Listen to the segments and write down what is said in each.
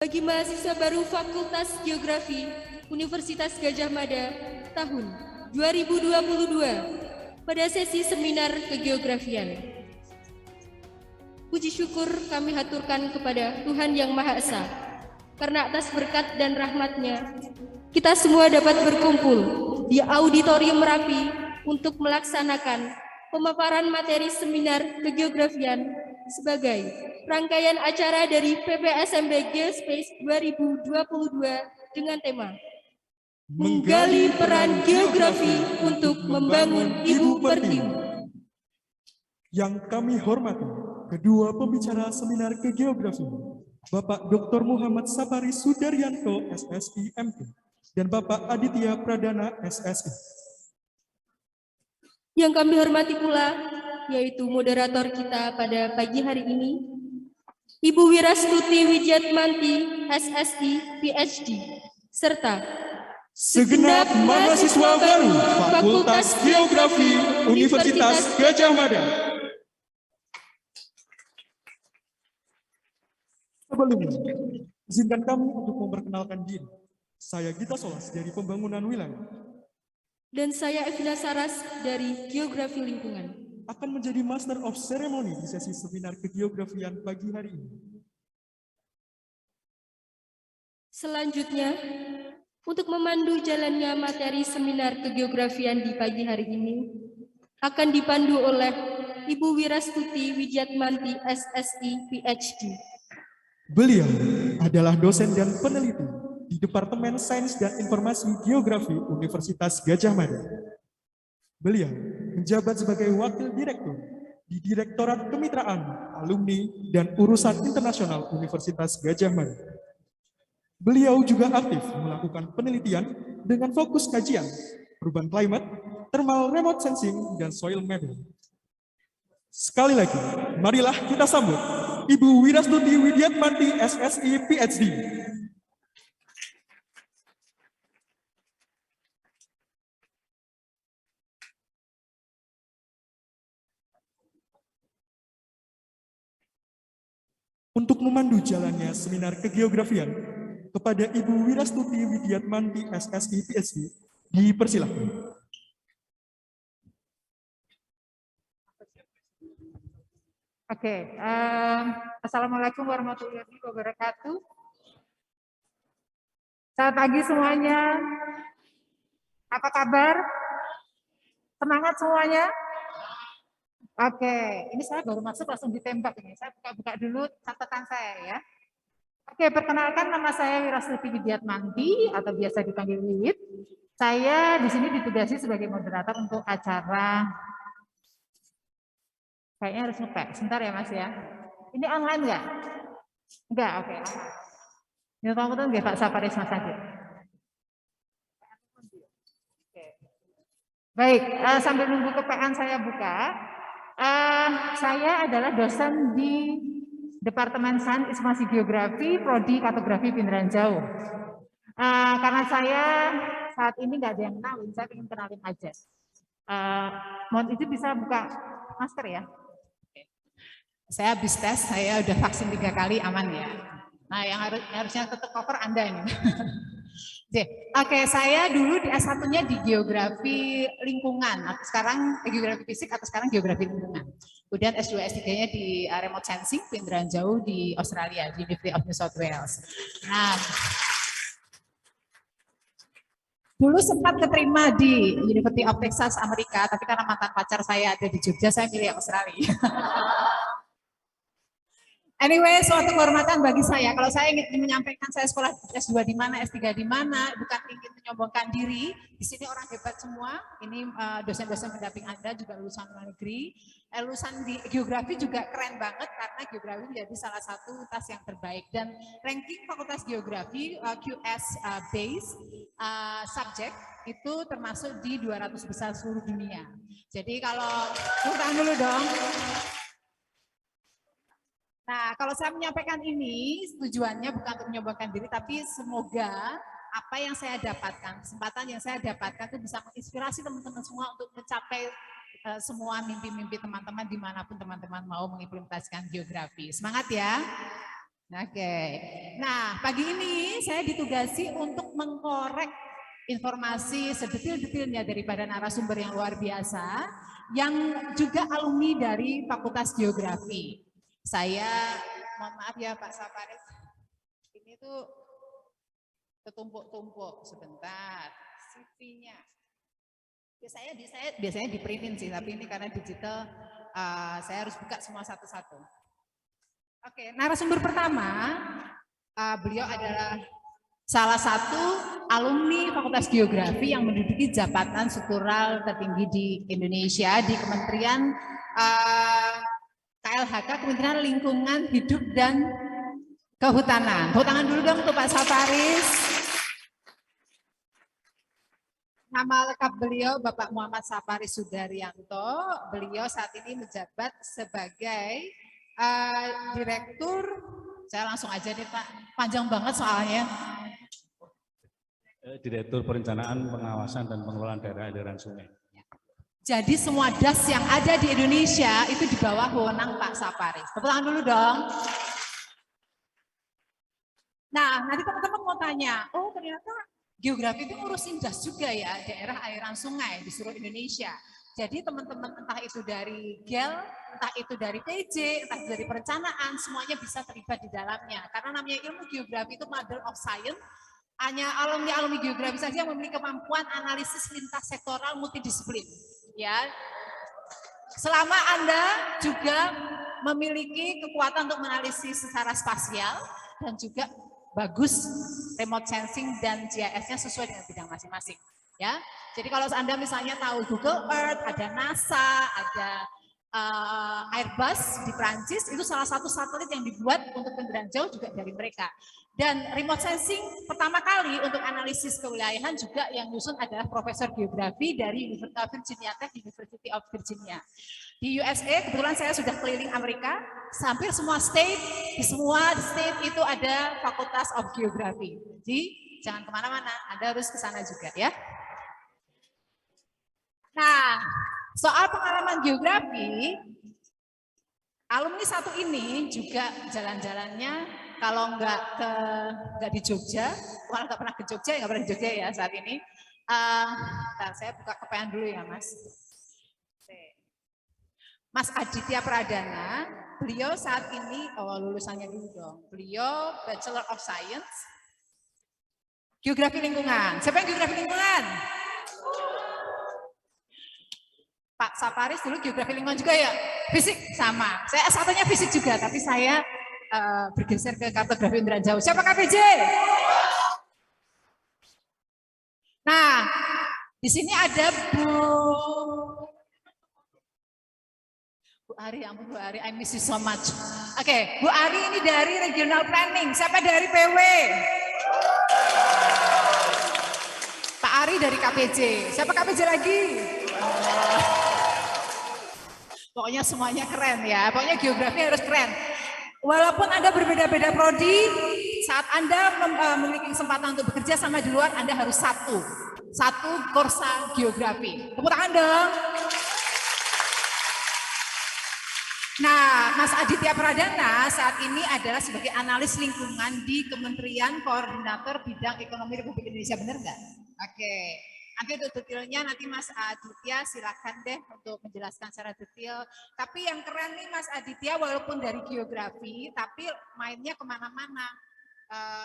Bagi mahasiswa baru Fakultas Geografi Universitas Gadjah Mada tahun 2022 pada sesi seminar kegeografian. Puji syukur kami haturkan kepada Tuhan Yang Maha Esa, karena atas berkat dan rahmat-Nya, kita semua dapat berkumpul di Auditorium Merapi untuk melaksanakan pemaparan materi seminar kegeografian sebagai rangkaian acara dari PPSMB Geospace 2022 dengan tema Menggali Peran Geografi untuk Membangun Ibu Pertiwi. Yang kami hormati kedua pembicara seminar kegeografi, Bapak Dr. Muhammad Sapari Sudaryanto, SSI MP, dan Bapak Aditya Pradana, SSI. Yang kami hormati pula, yaitu moderator kita pada pagi hari ini, Ibu Wirastuti Widyatmanti, SSI, PhD, serta segenap mahasiswa baru Fakultas Geografi Universitas Gadjah Mada. Sebelumnya, izinkan kami untuk memperkenalkan diri. Saya Gita Solas dari Pembangunan Wilayah. Dan saya Evina Saras dari Geografi Lingkungan. Akan menjadi Master of Ceremony di sesi seminar kegeografian pagi hari ini. Selanjutnya, untuk memandu jalannya materi seminar kegeografian di pagi hari ini, akan dipandu oleh Ibu Wirastuti Widyatmanti, SSI, PhD. Beliau adalah dosen dan peneliti di Departemen Sains dan Informasi Geografi Universitas Gadjah Mada. Beliau menjabat sebagai Wakil Direktur di Direktorat Kemitraan, Alumni, dan Urusan Internasional Universitas Gadjah Mada. Beliau juga aktif melakukan penelitian dengan fokus kajian perubahan climate, thermal remote sensing, dan soil mapping. Sekali lagi, marilah kita sambut Ibu Wirastuti Widyatmanti, SSI, PhD. Untuk memandu jalannya seminar kegeografian, kepada Ibu Wirastuti Widyatmanti, SSI, PhD, dipersilahkan. Oke, Assalamualaikum warahmatullahi wabarakatuh. Selamat pagi semuanya. Apa kabar? Semangat semuanya? Oke, ini saya baru masuk langsung ditembak ini. Saya buka-buka dulu catatan saya ya. Oke, perkenalkan nama saya Wirastuti Widyatmanti atau biasa dipanggil Wiwit. Saya di sini ditugasi sebagai moderator untuk acara. Kayaknya harus ngepak. Sebentar ya Mas ya. Ini online nggak? Enggak, oke. Ini kamu tuh nggak Pak Saparis Mas Adit. Baik, sambil nunggu kepekan saya buka. Saya adalah dosen di Departemen Sains Informasi Geografi, Prodi Kartografi Pindaran Jauh. Karena saya saat ini nggak ada yang kenalin, saya ingin kenalin aja. Mohon itu bisa buka masker ya. Saya habis tes, saya udah vaksin 3 kali, aman ya. Nah, yang harusnya tetap cover Anda ini. Oke, saya dulu di S1-nya di Geografi Lingkungan, atau sekarang Geografi Fisik, atau sekarang Geografi Lingkungan. Kemudian S2, S3-nya di Remote Sensing, Pindaran Jauh di Australia, di University of New South Wales. Nah, dulu sempat keterima di University of Texas, Amerika, tapi karena mantan pacar saya ada di Jogja, saya milih Australia. Anyway, suatu kehormatan bagi saya. Kalau saya ingin menyampaikan saya sekolah S2 di mana, S3 di mana, bukan ingin menyombongkan diri. Di sini orang hebat semua. Ini dosen-dosen pendamping Anda juga lulusan luar negeri. Lulusan di geografi juga keren banget karena geografi menjadi salah satu tas yang terbaik. Dan ranking Fakultas Geografi QS base subject itu termasuk di 200 besar seluruh dunia. Jadi kalau tepuk dulu dong. Nah, kalau saya menyampaikan ini, tujuannya bukan untuk menyombongkan diri, tapi semoga apa yang saya dapatkan, kesempatan yang saya dapatkan itu bisa menginspirasi teman-teman semua untuk mencapai semua mimpi-mimpi teman-teman dimanapun teman-teman mau mengimplementasikan geografi. Semangat ya. Oke. Nah, pagi ini saya ditugasi untuk mengkorek informasi sedetil-detilnya daripada narasumber yang luar biasa, yang juga alumni dari Fakultas Geografi. Saya, mohon maaf ya Pak Saparis, ini tuh ketumpuk-tumpuk sebentar, CV-nya. Biasanya di-printin sih, tapi ini karena digital, saya harus buka semua satu-satu. Oke, narasumber pertama, beliau adalah salah satu alumni Fakultas Geografi yang menduduki jabatan struktural tertinggi di Indonesia di Kementerian KLHK, Kementerian Lingkungan Hidup dan Kehutanan. Tepuk tangan dulu dong untuk Pak Saparis. Nama lengkap beliau Bapak Muhammad Saparis Sudaryanto. Beliau saat ini menjabat sebagai Direktur, saya langsung aja deh Pak, panjang banget soalnya. Direktur Perencanaan, Pengawasan, dan Pengelolaan Daerah Aliran Sungai. Jadi semua DAS yang ada di Indonesia itu di bawah wewenang Pak Saparis. Tepuk tangan dulu dong. Nah, nanti teman-teman mau tanya, oh ternyata geografi itu ngurusin DAS juga ya, daerah aliran sungai di seluruh Indonesia. Jadi teman-teman entah itu dari GEL, entah itu dari PJ, entah itu dari perencanaan, semuanya bisa terlibat di dalamnya. Karena namanya ilmu geografi itu mother of science, hanya alumni-alumni geografi saja yang memiliki kemampuan analisis lintas sektoral multidisiplin. Ya, selama Anda juga memiliki kekuatan untuk menganalisis secara spasial dan juga bagus remote sensing dan GIS-nya sesuai dengan bidang masing-masing. Ya, jadi kalau Anda misalnya tahu Google Earth, ada NASA, ada Airbus di Prancis, itu salah satu satelit yang dibuat untuk pendengaran jauh juga dari mereka. Dan remote sensing pertama kali untuk analisis kewilayahan juga yang nyusun adalah Profesor Geografi dari Virginia Tech, University of Virginia. Di USA, kebetulan saya sudah keliling Amerika, hampir semua state, di semua state itu ada Fakultas of Geography. Jadi jangan kemana-mana, Anda harus ke sana juga ya. Nah, soal pengalaman geografi, alumni satu ini juga jalan-jalannya kalau nggak di Jogja, kalau nggak pernah ke Jogja, nggak pernah di Jogja ya saat ini. Saya buka kepean dulu ya Mas. Mas Aditya Pradana, beliau saat ini, lulusannya dulu dong, beliau Bachelor of Science, Geografi Lingkungan. Siapa yang Geografi Lingkungan? Pak Saparis dulu Geografi Lingkungan juga ya? Fisik sama. Saya S1-nya fisik juga, tapi saya bergeser ke kartografi indera jauh. Siapa KPJ? Nah, di sini ada Bu Ari, ampun Bu Ari, I miss you so much. Oke, Bu Ari ini dari Regional Planning. Siapa dari PW? Pak Ari dari KPJ. Siapa KPJ lagi? Pokoknya semuanya keren ya, pokoknya geografi harus keren. Walaupun Anda berbeda-beda prodi, saat Anda memiliki kesempatan untuk bekerja sama di luar, Anda harus satu kursa geografi. Tepuk tangan dong. Nah, Mas Aditya Pradana saat ini adalah sebagai analis lingkungan di Kementerian Koordinator Bidang Ekonomi Republik Indonesia, benar nggak? Oke. Nanti untuk detailnya nanti Mas Aditya silakan deh untuk menjelaskan secara detail. Tapi yang keren nih Mas Aditya walaupun dari geografi, tapi mainnya kemana-mana.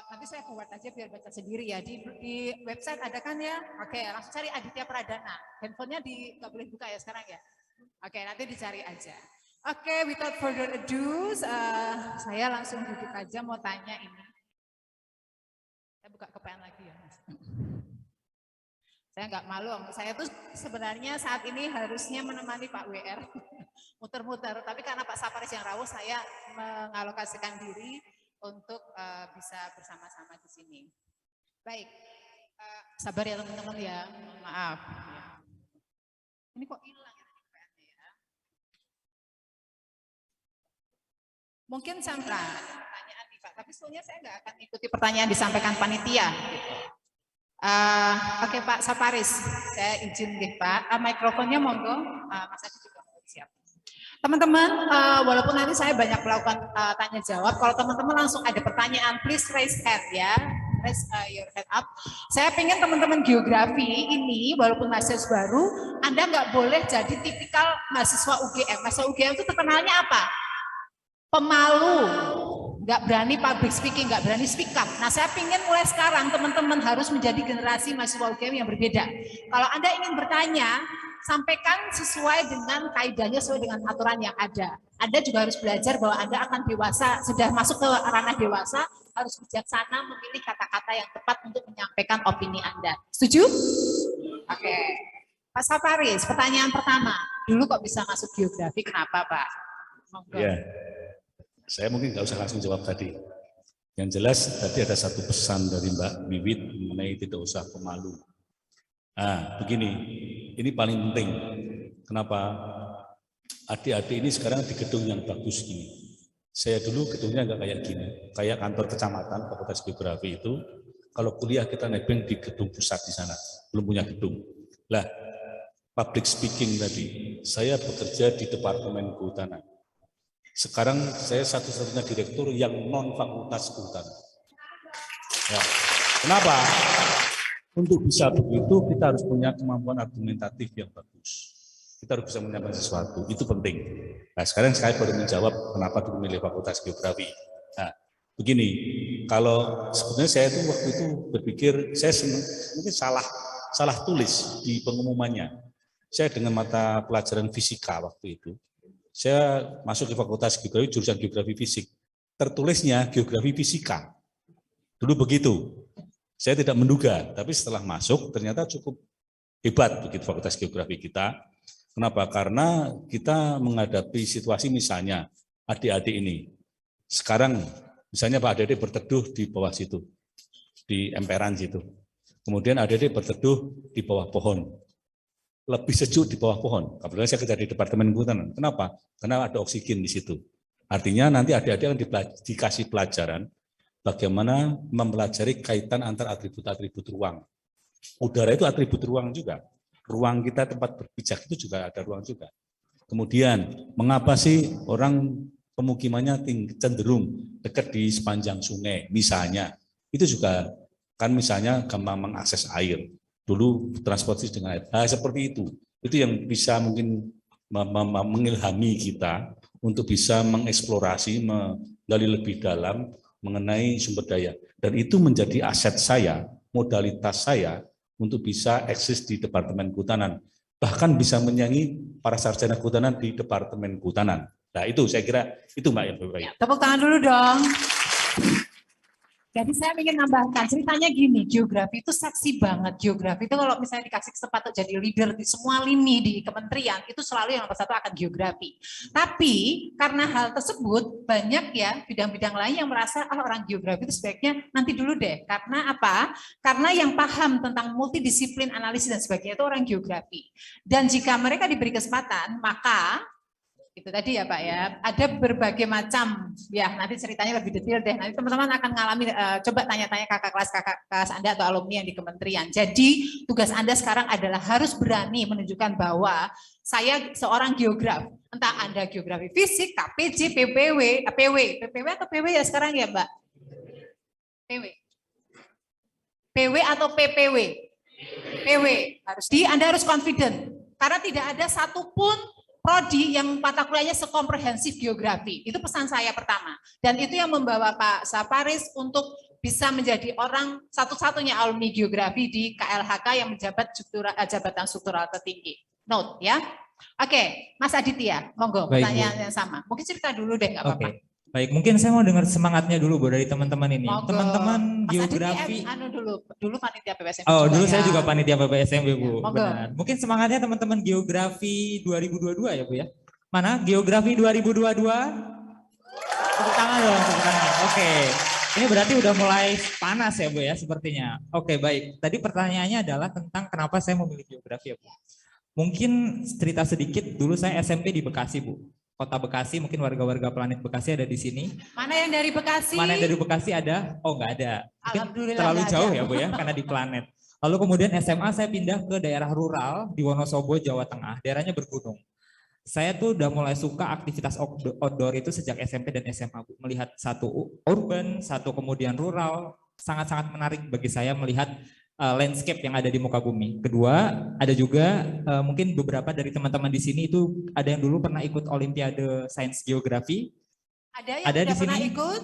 Nanti saya buat aja biar baca sendiri ya. Di website ada kan ya? Oke, langsung cari Aditya Pradana. Handphonenya nggak boleh buka ya sekarang ya? Oke, nanti dicari aja. Oke, without further ado, saya langsung duduk aja mau tanya ini. Saya buka kepean lagi ya Mas. Saya nggak malu, saya tuh sebenarnya saat ini harusnya menemani Pak WR muter-muter, tapi karena Pak Saparis yang rawuh, saya mengalokasikan diri untuk bisa bersama-sama di sini. Baik, sabar ya teman-teman ya, maaf. Ini kok hilang ya? Mungkin sampai pertanyaan nih Pak, tapi soalnya saya nggak akan ikuti pertanyaan disampaikan panitia. Gitu. Oke Pak Saparis, saya izin deh Pak, mikrofonnya monggo, Mas Adi juga mau siap. Teman-teman, walaupun nanti saya banyak melakukan tanya jawab, kalau teman-teman langsung ada pertanyaan, please raise hand ya, raise your hand up. Saya pengen teman-teman geografi ini, walaupun mahasiswa baru, Anda nggak boleh jadi tipikal mahasiswa UGM. Mahasiswa UGM itu terkenalnya apa? Pemalu, nggak berani public speaking, nggak berani speak up. Nah, saya ingin mulai sekarang teman-teman harus menjadi generasi mahasiswa UGM yang berbeda. Kalau Anda ingin bertanya, sampaikan sesuai dengan kaidahnya, sesuai dengan aturan yang ada. Anda juga harus belajar bahwa Anda akan dewasa, sudah masuk ke ranah dewasa, harus bijaksana memilih kata-kata yang tepat untuk menyampaikan opini Anda. Setuju? Oke. Pak Saparis, pertanyaan pertama. Dulu kok bisa masuk geografi, kenapa Pak? Monggo. Ya, saya mungkin nggak usah langsung jawab tadi. Yang jelas tadi ada satu pesan dari Mbak Wiwit mengenai tidak usah pemalu. Nah, begini, ini paling penting. Kenapa? Adik-adik ini sekarang di gedung yang bagus ini. Saya dulu gedungnya nggak kayak gini, kayak kantor kecamatan, Fakultas Geografi itu. Kalau kuliah kita nebeng di gedung pusat di sana, belum punya gedung. Lah, public speaking tadi, saya bekerja di Departemen Kehutanan. Sekarang saya satu-satunya direktur yang non Fakultas Kehutanan. Ya. Kenapa? Untuk bisa begitu, kita harus punya kemampuan argumentatif yang bagus. Kita harus bisa menyampaikan sesuatu, itu penting. Nah, sekarang saya baru menjawab kenapa dulu milih Fakultas Geografi. Nah, begini, kalau sebenarnya saya itu waktu itu berpikir, saya mungkin salah tulis di pengumumannya. Saya dengan mata pelajaran fisika waktu itu, saya masuk ke Fakultas Geografi, jurusan Geografi Fisik. Tertulisnya Geografi Fisika. Dulu begitu. Saya tidak menduga, tapi setelah masuk ternyata cukup hebat begitu Fakultas Geografi kita. Kenapa? Karena kita menghadapi situasi misalnya adik-adik ini. Sekarang misalnya Pak adik-adik berteduh di bawah situ, di emperan situ. Kemudian adik-adik berteduh di bawah pohon. Lebih sejuk di bawah pohon. Kebetulan saya kerja di Departemen Kehutanan. Kenapa? Karena ada oksigen di situ. Artinya nanti adik-adik akan dikasih pelajaran bagaimana mempelajari kaitan antar atribut-atribut ruang. Udara itu atribut ruang juga. Ruang kita tempat berpijak itu juga ada ruang juga. Kemudian, mengapa sih orang pemukimannya cenderung dekat di sepanjang sungai? Misalnya, itu juga kan misalnya gampang mengakses air. Dulu transportasi dengan air. Seperti itu. Itu yang bisa mungkin mengilhami kita untuk bisa mengeksplorasi, menggali lebih dalam mengenai sumber daya. Dan itu menjadi aset saya, modalitas saya untuk bisa eksis di Departemen Kehutanan. Bahkan bisa menyanyi para sarjana kehutanan di Departemen Kehutanan. Nah itu saya kira, itu Mbak yang baik. Ya, tepuk tangan dulu dong. Jadi saya ingin nambahkan, ceritanya gini, geografi itu seksi banget. Geografi itu kalau misalnya dikasih kesempatan jadi leader di semua lini di kementerian, itu selalu yang nomor satu akan geografi. Tapi karena hal tersebut, banyak ya bidang-bidang lain yang merasa, orang geografi itu sebaiknya nanti dulu deh. Karena apa? Karena yang paham tentang multidisiplin, analisis dan sebagainya itu orang geografi. Dan jika mereka diberi kesempatan, maka itu tadi ya Pak ya, ada berbagai macam, ya nanti ceritanya lebih detail deh, nanti teman-teman akan ngalami, coba tanya-tanya kakak kelas Anda atau alumni yang di kementerian. Jadi tugas Anda sekarang adalah harus berani menunjukkan bahwa saya seorang geograf, entah Anda geografi fisik, KPJ, PPW atau PW ya sekarang ya Mbak? PW atau PPW? PW, Anda harus confident, karena tidak ada satupun prodi yang mata kuliahnya sekomprehensif geografi. Itu pesan saya pertama. Dan itu yang membawa Pak Saparis untuk bisa menjadi orang satu-satunya alumni geografi di KLHK yang menjabat jabatan struktural tertinggi. Note ya. Oke, Mas Aditya, monggo pertanyaan yang sama. Mungkin cerita dulu deh, nggak apa-apa. Baik, mungkin saya mau dengar semangatnya dulu Bu dari teman-teman ini. Teman-teman Mas geografi. Dulu panitia PPSMB. Oh, dulu ya. saya juga panitia PPSMB Bu. Monggo. Benar. Mungkin semangatnya teman-teman geografi 2022 ya Bu ya. Mana geografi 2022? Tepuk tangan dong, tepuk tangan. Oke. Ini berarti udah mulai panas ya Bu ya sepertinya. Oke, baik. Tadi pertanyaannya adalah tentang kenapa saya memilih geografi ya Bu. Mungkin cerita sedikit, dulu saya SMP di Bekasi Bu. Kota Bekasi, mungkin warga-warga planet Bekasi ada di sini. Mana yang dari Bekasi? Mana yang dari Bekasi ada? Oh, nggak ada. Mungkin Alhamdulillah terlalu nggak jauh ada. ya Bu ya, karena di planet. Lalu kemudian SMA saya pindah ke daerah rural di Wonosobo, Jawa Tengah. Daerahnya bergunung. Saya tuh udah mulai suka aktivitas outdoor itu sejak SMP dan SMA, Bu. Melihat satu urban, satu kemudian rural, sangat-sangat menarik bagi saya melihat landscape yang ada di muka bumi. Kedua, ada juga mungkin beberapa dari teman-teman di sini itu ada yang dulu pernah ikut Olimpiade Sains Geografi. Ada yang Ada udah di pernah sini? ikut?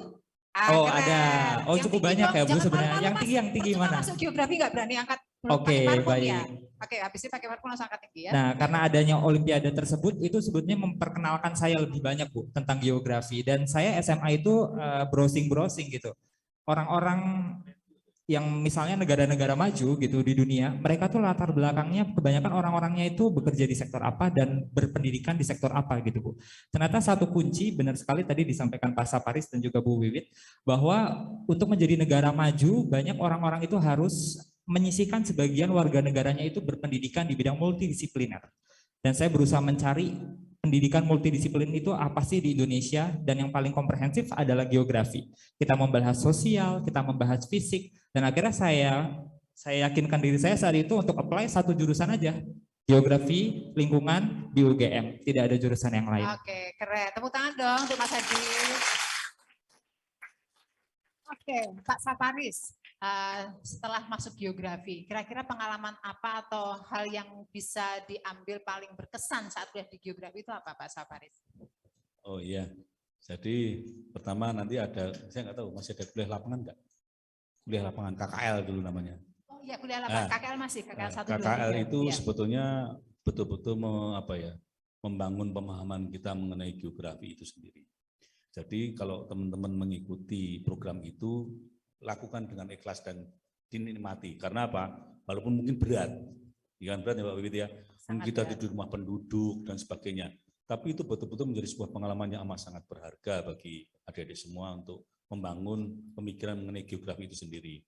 Oh, keren. ada. Oh, Yang cukup tinggi banyak dong, ya, Bu, jangan sebenarnya. malu-malu, Yang Mas. tinggi Percuma gimana? masuk geografi nggak berani angkat, belum Oke, pakai parfum baik. ya? Oke, habis ini pakai parfum langsung angkat tinggi ya. Nah, karena adanya Olimpiade tersebut itu sebetulnya memperkenalkan saya lebih banyak, Bu, tentang geografi. Dan saya SMA itu browsing-browsing gitu. Orang-orang yang misalnya negara-negara maju gitu di dunia, mereka tuh latar belakangnya kebanyakan orang-orangnya itu bekerja di sektor apa dan berpendidikan di sektor apa gitu, Bu. Ternyata satu kunci benar sekali tadi disampaikan Pak Saparis dan juga Bu Wiwit bahwa untuk menjadi negara maju banyak orang-orang itu harus menyisihkan sebagian warga negaranya itu berpendidikan di bidang multidisipliner. Dan saya berusaha mencari pendidikan multidisiplin itu apa sih di Indonesia, dan yang paling komprehensif adalah geografi. Kita membahas sosial, kita membahas fisik, dan akhirnya saya yakinkan diri saya saat itu untuk apply satu jurusan aja, geografi lingkungan di UGM, tidak ada jurusan yang lain. Oke, keren. Tepuk tangan dong untuk Mas Hadi. Oke, Pak Saparis, setelah masuk geografi, kira-kira pengalaman apa atau hal yang bisa diambil paling berkesan saat kuliah di geografi itu apa, Pak Saparis? Oh iya, jadi pertama nanti ada, saya nggak tahu masih ada kuliah lapangan nggak? Kuliah lapangan KKL dulu namanya. Oh iya, kuliah lapangan KKL masih, KKL 1, 2, 3. KKL itu ya. sebetulnya betul-betul membangun pemahaman kita mengenai geografi itu sendiri. Jadi kalau teman-teman mengikuti program itu, lakukan dengan ikhlas dan dinikmati. Karena apa? Walaupun mungkin berat, ya kan berat ya Pak Wiwit ya. Kita tidur di rumah penduduk dan sebagainya. Tapi itu betul-betul menjadi sebuah pengalaman yang amat sangat berharga bagi adik-adik semua untuk membangun pemikiran mengenai geografi itu sendiri.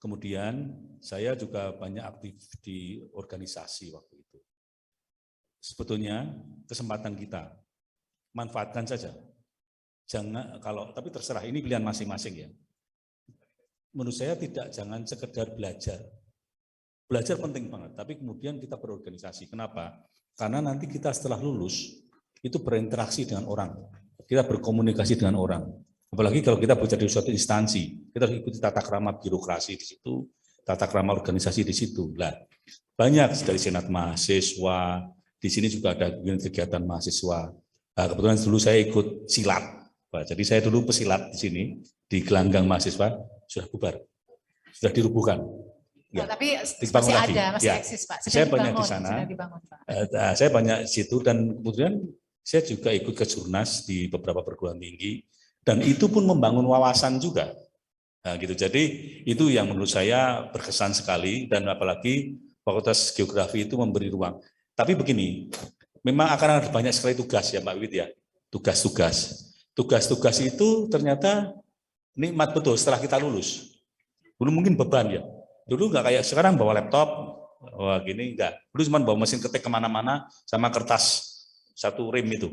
Kemudian saya juga banyak aktif di organisasi waktu itu. Sebetulnya kesempatan kita, manfaatkan saja. Jangan tapi terserah, ini pilihan masing-masing ya. Menurut saya jangan sekedar belajar. Belajar penting banget, tapi kemudian kita berorganisasi. Kenapa? Karena nanti kita setelah lulus itu berinteraksi dengan orang. Kita berkomunikasi dengan orang. Apalagi kalau kita bekerja di suatu instansi, kita harus ikuti tata krama birokrasi di situ, tata krama organisasi di situ. Lah, banyak dari senat mahasiswa, di sini juga ada kegiatan mahasiswa. Nah, kebetulan dulu saya ikut silat. Jadi saya dulu pesilat di sini, di gelanggang mahasiswa, sudah bubar, sudah dirubuhkan. Ya, oh, tapi masih ada, masih ya. eksis Pak. Saya banyak di sana, Pak. Saya banyak di situ, dan kemudian saya juga ikut ke Jurnas di beberapa perguruan tinggi, dan itu pun membangun wawasan juga. Nah, gitu. Jadi itu yang menurut saya berkesan sekali, dan apalagi Fakultas Geografi itu memberi ruang. Tapi begini, memang akan ada banyak sekali tugas ya Pak Wiwit ya, tugas-tugas itu ternyata nikmat betul setelah kita lulus. Dulu mungkin beban ya. Dulu nggak kayak sekarang bawa laptop, wah gini enggak. Dulu cuma bawa mesin ketik kemana-mana sama kertas satu rem itu,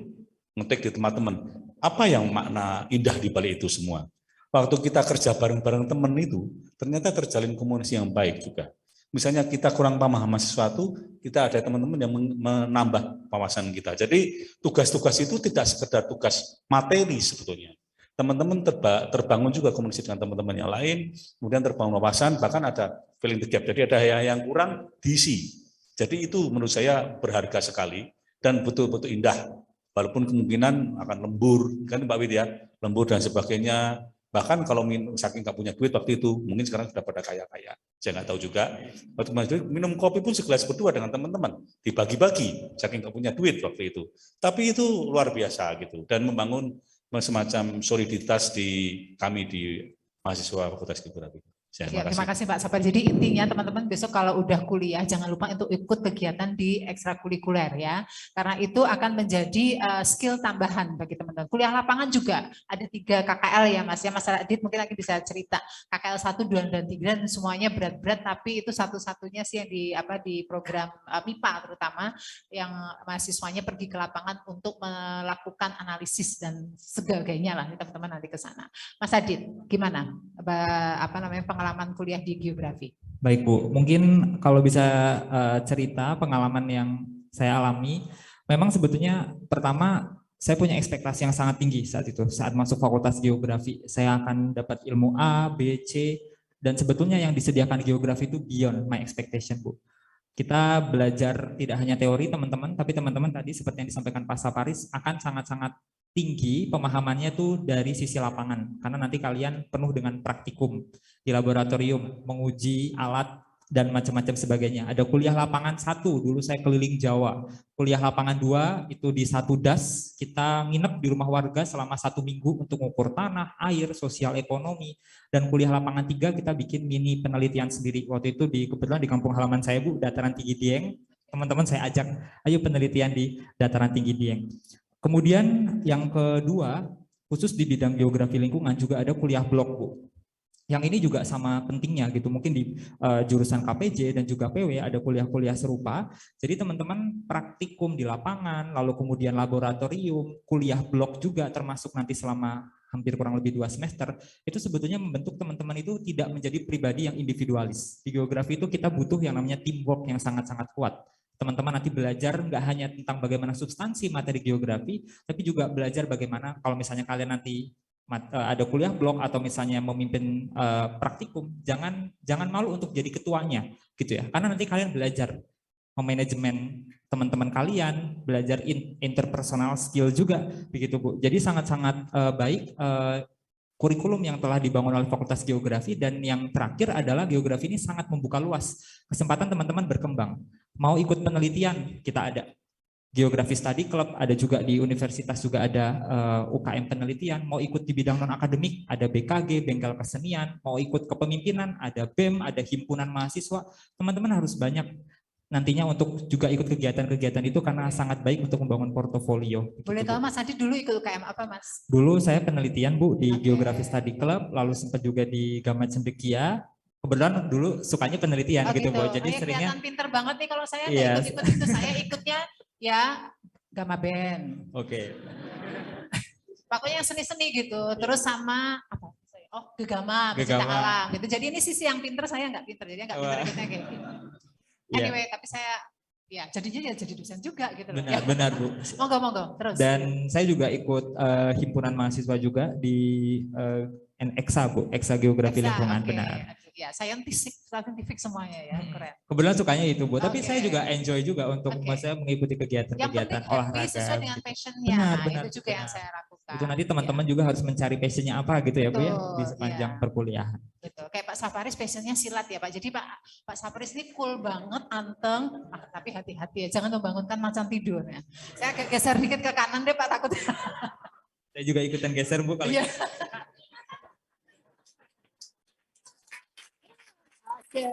ngetik di tempat teman. Apa yang makna indah di balik itu semua? Waktu kita kerja bareng-bareng teman itu, ternyata terjalin komunikasi yang baik juga. Misalnya kita kurang paham sesuatu, kita ada teman-teman yang menambah wawasan kita. Jadi tugas-tugas itu tidak sekedar tugas materi sebetulnya. Teman-teman terbangun juga komunikasi dengan teman-teman yang lain, kemudian terbangun wawasan, bahkan ada filling the gap. Jadi ada yang kurang diisi. Jadi itu menurut saya berharga sekali dan betul-betul indah. Walaupun kemungkinan akan lembur, kan Mbak Wid ya, lembur dan sebagainya. Bahkan kalau saking nggak punya duit waktu itu, mungkin sekarang sudah pada kaya-kaya. Saya nggak tahu juga. Waktu minum kopi pun segelas berdua dengan teman-teman, dibagi-bagi, saking nggak punya duit waktu itu. Tapi itu luar biasa gitu, dan membangun semacam soliditas di kami di mahasiswa Fakultas Geografi. Terima kasih Pak Sabar. Jadi intinya teman-teman besok kalau udah kuliah jangan lupa untuk ikut kegiatan di ekstrakurikuler ya. Karena itu akan menjadi skill tambahan bagi teman-teman. Kuliah lapangan juga ada 3 KKL ya Mas. Ya Mas Radit mungkin lagi bisa cerita. KKL 1, 2 dan 3 dan semuanya berat-berat, tapi itu satu-satunya sih yang di program MIPA terutama yang mahasiswanya pergi ke lapangan untuk melakukan analisis dan sebagainya lah. Teman-teman nanti ke sana. Mas Radit gimana? Pengalaman kuliah di geografi? Baik Bu, mungkin kalau bisa cerita pengalaman yang saya alami Memang sebetulnya pertama saya punya ekspektasi yang sangat tinggi saat itu. Saat masuk Fakultas Geografi, saya akan dapat ilmu A, B, C, dan sebetulnya yang disediakan geografi itu beyond my expectation, Bu. Kita belajar tidak hanya teori teman-teman, tapi teman-teman tadi seperti yang disampaikan Pak Saparis akan sangat-sangat tinggi pemahamannya tuh dari sisi lapangan. Karena nanti kalian penuh dengan praktikum di laboratorium, menguji alat dan macam-macam sebagainya. Ada kuliah lapangan 1, dulu saya keliling Jawa. Kuliah lapangan 2 itu di 1 DAS, kita nginep di rumah warga selama 1 minggu untuk mengukur tanah, air, sosial ekonomi. Dan kuliah lapangan 3 kita bikin mini penelitian sendiri. Waktu itu kebetulan di kampung halaman saya, Bu, Dataran Tinggi Dieng. Teman-teman saya ajak, ayo penelitian di Dataran Tinggi Dieng. Kemudian yang kedua, khusus di bidang geografi lingkungan juga ada kuliah blok, Bu. Yang ini juga sama pentingnya gitu, mungkin di jurusan KPJ dan juga PW ada kuliah-kuliah serupa. Jadi teman-teman praktikum di lapangan, lalu kemudian laboratorium, kuliah blok juga termasuk nanti selama hampir kurang lebih 2 semester, itu sebetulnya membentuk teman-teman itu tidak menjadi pribadi yang individualis. Di geografi itu kita butuh yang namanya teamwork yang sangat-sangat kuat. Teman-teman nanti belajar nggak hanya tentang bagaimana substansi materi geografi, tapi juga belajar bagaimana kalau misalnya kalian nanti ada kuliah blok atau misalnya memimpin praktikum, jangan malu untuk jadi ketuanya gitu ya, karena nanti kalian belajar memanajemen teman-teman kalian, belajar interpersonal skill juga begitu, Bu. Jadi sangat-sangat baik kurikulum yang telah dibangun oleh Fakultas Geografi. Dan yang terakhir adalah geografi ini sangat membuka luas kesempatan teman-teman berkembang. Mau ikut penelitian, kita ada Geografi Study Club, ada juga di universitas juga ada UKM penelitian. Mau ikut di bidang non-akademik, ada BKG, Bengkel Kesenian. Mau ikut kepemimpinan, ada BEM, ada himpunan mahasiswa. Teman-teman harus banyak nantinya untuk juga ikut kegiatan-kegiatan itu karena sangat baik untuk membangun portofolio. Boleh tahu Mas Adi dulu ikut UKM apa, Mas? Dulu saya penelitian, Bu, di Geografi Study Club, lalu sempat juga di Gamat Cendekia. Kebetulan dulu sukanya penelitian gitu, Bu. Jadi seringnya kelihatan pinter banget nih kalau saya nggak ikut-ikut itu, saya ikutnya ya Gamma Band. Oke. Pokoknya yang seni-seni gitu. Terus sama apa? Oh, Gegama, pecinta alam gitu. Jadi ini sisi yang pinter, saya nggak pinter. Jadi nggak pinter kayak gitu. Anyway, tapi saya ya jadinya ya jadi dosen juga gitu loh. Benar, Bu. Monggo terus. Dan saya juga ikut himpunan mahasiswa juga di EXA, Bu, EXA Geografi Lingkungan, benar. Ya, scientific semuanya ya, keren. Kebetulan sukanya itu, Bu. Tapi saya juga enjoy juga untuk saya mengikuti kegiatan-kegiatan olahraga. Sesuai dengan passionnya, itu juga yang saya lakukan. Itu nanti teman-teman juga harus mencari passionnya apa gitu ya, Bu, ya, di sepanjang perkuliahan. Betul. Kayak Pak Saparis passionnya silat ya, Pak. Jadi Pak Saparis ini cool banget, anteng, tapi hati-hati ya, jangan membangunkan macan tidur ya. Saya geser dikit ke kanan deh, Pak, takut. Saya juga ikutan geser, Bu, kalau Jadi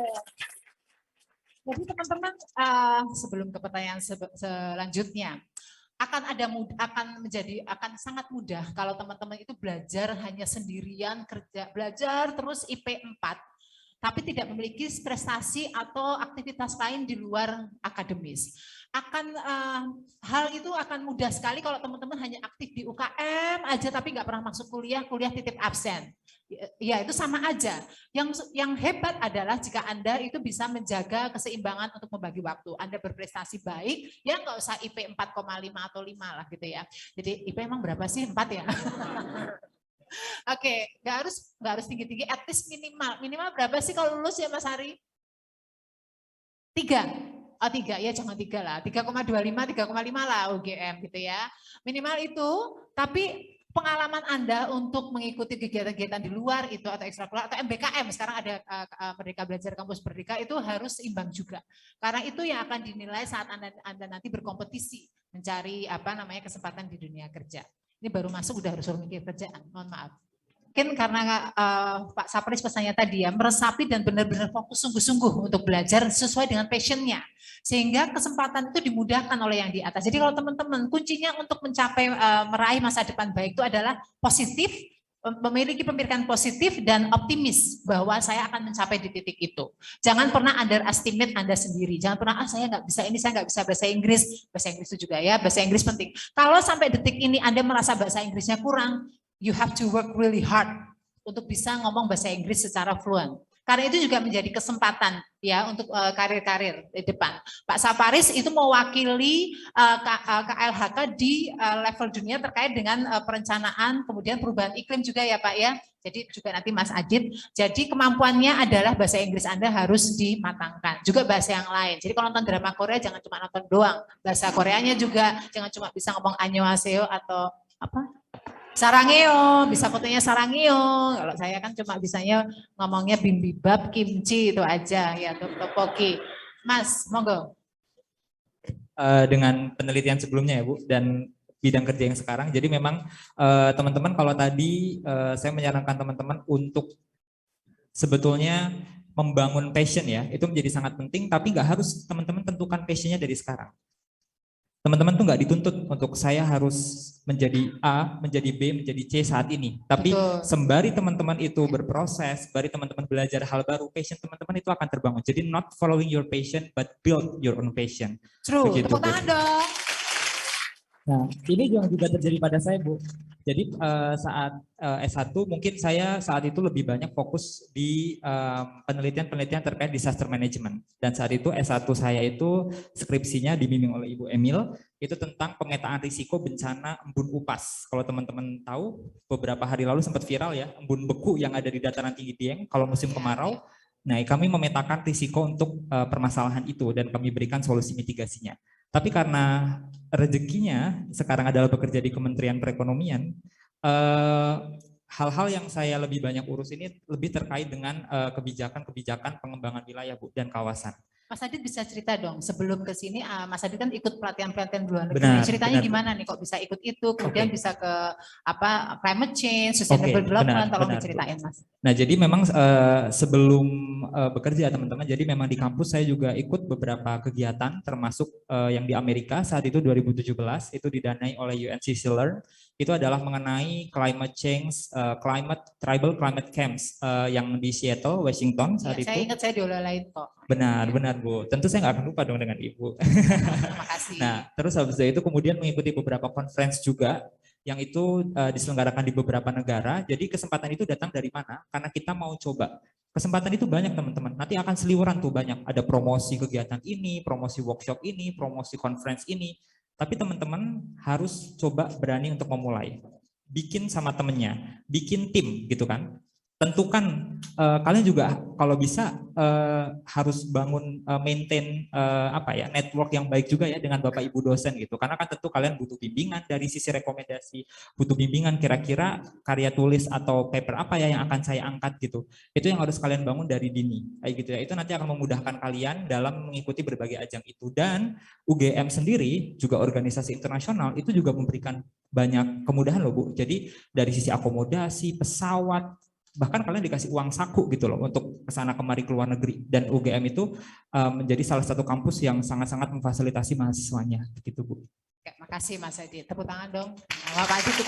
teman-teman, sebelum ke pertanyaan selanjutnya, akan sangat mudah kalau teman-teman itu belajar hanya sendirian, belajar terus IP 4, tapi tidak memiliki prestasi atau aktivitas lain di luar akademis. Hal itu akan mudah sekali kalau teman-teman hanya aktif di UKM aja tapi nggak pernah masuk kuliah titip absen. Ya itu sama aja. Yang hebat adalah jika Anda itu bisa menjaga keseimbangan untuk membagi waktu. Anda berprestasi baik, ya nggak usah IP 4,5 atau 5 lah gitu ya. Jadi IP emang berapa sih? 4 ya? Oke, nggak harus tinggi-tinggi, at least minimal berapa sih kalau lulus ya Mas Hari? 3. Oh 3, ya jangan 3 lah, 3,25, 3,5 lah UGM gitu ya. Minimal itu, tapi pengalaman Anda untuk mengikuti kegiatan-kegiatan di luar itu atau ekstrakurikuler atau MBKM, sekarang ada Merdeka Belajar Kampus Merdeka, itu harus seimbang juga. Karena itu yang akan dinilai saat Anda nanti berkompetisi mencari kesempatan di dunia kerja. Ini baru masuk udah harus mikir kerjaan, mohon maaf. Mungkin karena Pak Saparis pesannya tadi ya, meresapi dan benar-benar fokus sungguh-sungguh untuk belajar sesuai dengan passionnya. Sehingga kesempatan itu dimudahkan oleh yang di atas. Jadi kalau teman-teman, kuncinya untuk mencapai meraih masa depan baik itu adalah positif, memiliki pemikiran positif dan optimis bahwa saya akan mencapai di titik itu. Jangan pernah underestimate Anda sendiri. Jangan pernah, saya nggak bisa ini, saya nggak bisa bahasa Inggris. Bahasa Inggris itu juga ya, bahasa Inggris penting. Kalau sampai detik ini Anda merasa bahasa Inggrisnya kurang, you have to work really hard untuk bisa ngomong bahasa Inggris secara fluent. Karena itu juga menjadi kesempatan ya untuk karir-karir di depan. Pak Saparis itu mewakili KLHK di level dunia terkait dengan perencanaan, kemudian perubahan iklim juga ya Pak ya. Jadi juga nanti Mas Adit, jadi kemampuannya adalah bahasa Inggris Anda harus dimatangkan. Juga bahasa yang lain. Jadi kalau nonton drama Korea jangan cuma nonton doang. Bahasa Koreanya juga jangan cuma bisa ngomong annyeonghaseyo atau apa? Sarangeo, bisa fotonya sarangeo. Kalau saya kan cuma bisanya ngomongnya bimbibap, kimchi itu aja ya, tteokbokki. Mas, monggo. Dengan penelitian sebelumnya ya Bu, dan bidang kerja yang sekarang. Jadi memang teman-teman kalau tadi saya menyarankan teman-teman untuk sebetulnya membangun passion ya, itu menjadi sangat penting, tapi nggak harus teman-teman tentukan passionnya dari sekarang. Teman-teman tuh nggak dituntut untuk saya harus menjadi A, menjadi B, menjadi C saat ini. Tapi sembari teman-teman itu berproses, sembari teman-teman belajar hal baru, passion teman-teman itu akan terbangun. Jadi not following your passion, but build your own passion. True, begitu, tepuk tangan dong. Nah, ini juga terjadi pada saya, Bu. Jadi saat S1 mungkin saya saat itu lebih banyak fokus di penelitian-penelitian terkait disaster management. Dan saat itu S1 saya itu skripsinya dibimbing oleh Ibu Emil, itu tentang pemetaan risiko bencana embun upas. Kalau teman-teman tahu, beberapa hari lalu sempat viral ya, embun beku yang ada di dataran tinggi Dieng kalau musim kemarau. Nah, kami memetakan risiko untuk permasalahan itu dan kami berikan solusi mitigasinya. Tapi karena rezekinya sekarang adalah bekerja di Kementerian Perekonomian, hal-hal yang saya lebih banyak urus ini lebih terkait dengan kebijakan-kebijakan pengembangan wilayah Bu dan kawasan. Mas Adit bisa cerita dong, sebelum ke sini Mas Adit kan ikut pelatihan-pelatihan luar negeri. Benar, Ceritanya benar, gimana nih kok bisa ikut itu, kemudian bisa ke apa climate change, sustainable development, tolong diceritain Mas. Nah, jadi memang sebelum bekerja teman-teman, jadi memang di kampus saya juga ikut beberapa kegiatan termasuk yang di Amerika saat itu 2017 itu didanai oleh UNCC Learn. Itu adalah mengenai climate change, tribal climate camps yang di Seattle, Washington saat itu. Saya ingat saya dioleh-olehin kok. Benar Bu. Tentu saya nggak akan lupa dong dengan Ibu. Terima kasih. Nah, terus habis itu kemudian mengikuti beberapa conference juga yang itu diselenggarakan di beberapa negara. Jadi kesempatan itu datang dari mana? Karena kita mau coba. Kesempatan itu banyak teman-teman. Nanti akan seliweran tuh banyak. Ada promosi kegiatan ini, promosi workshop ini, promosi conference ini. Tapi teman-teman harus coba berani untuk memulai. Bikin sama temennya, bikin tim gitu kan. Tentukan kalian juga kalau bisa harus bangun maintain network yang baik juga ya dengan Bapak Ibu dosen gitu. Karena kan tentu kalian butuh bimbingan dari sisi rekomendasi, butuh bimbingan kira-kira karya tulis atau paper apa ya yang akan saya angkat gitu. Itu yang harus kalian bangun dari dini kayak gitu ya. Itu nanti akan memudahkan kalian dalam mengikuti berbagai ajang itu. Dan UGM sendiri juga organisasi internasional itu juga memberikan banyak kemudahan loh Bu. Jadi dari sisi akomodasi, pesawat, bahkan kalian dikasih uang saku gitu loh untuk kesana kemari ke luar negeri. Dan UGM itu menjadi salah satu kampus yang sangat-sangat memfasilitasi mahasiswanya gitu Bu. Oke, makasih Mas Adit. Tepuk tangan dong. Bapak Adit itu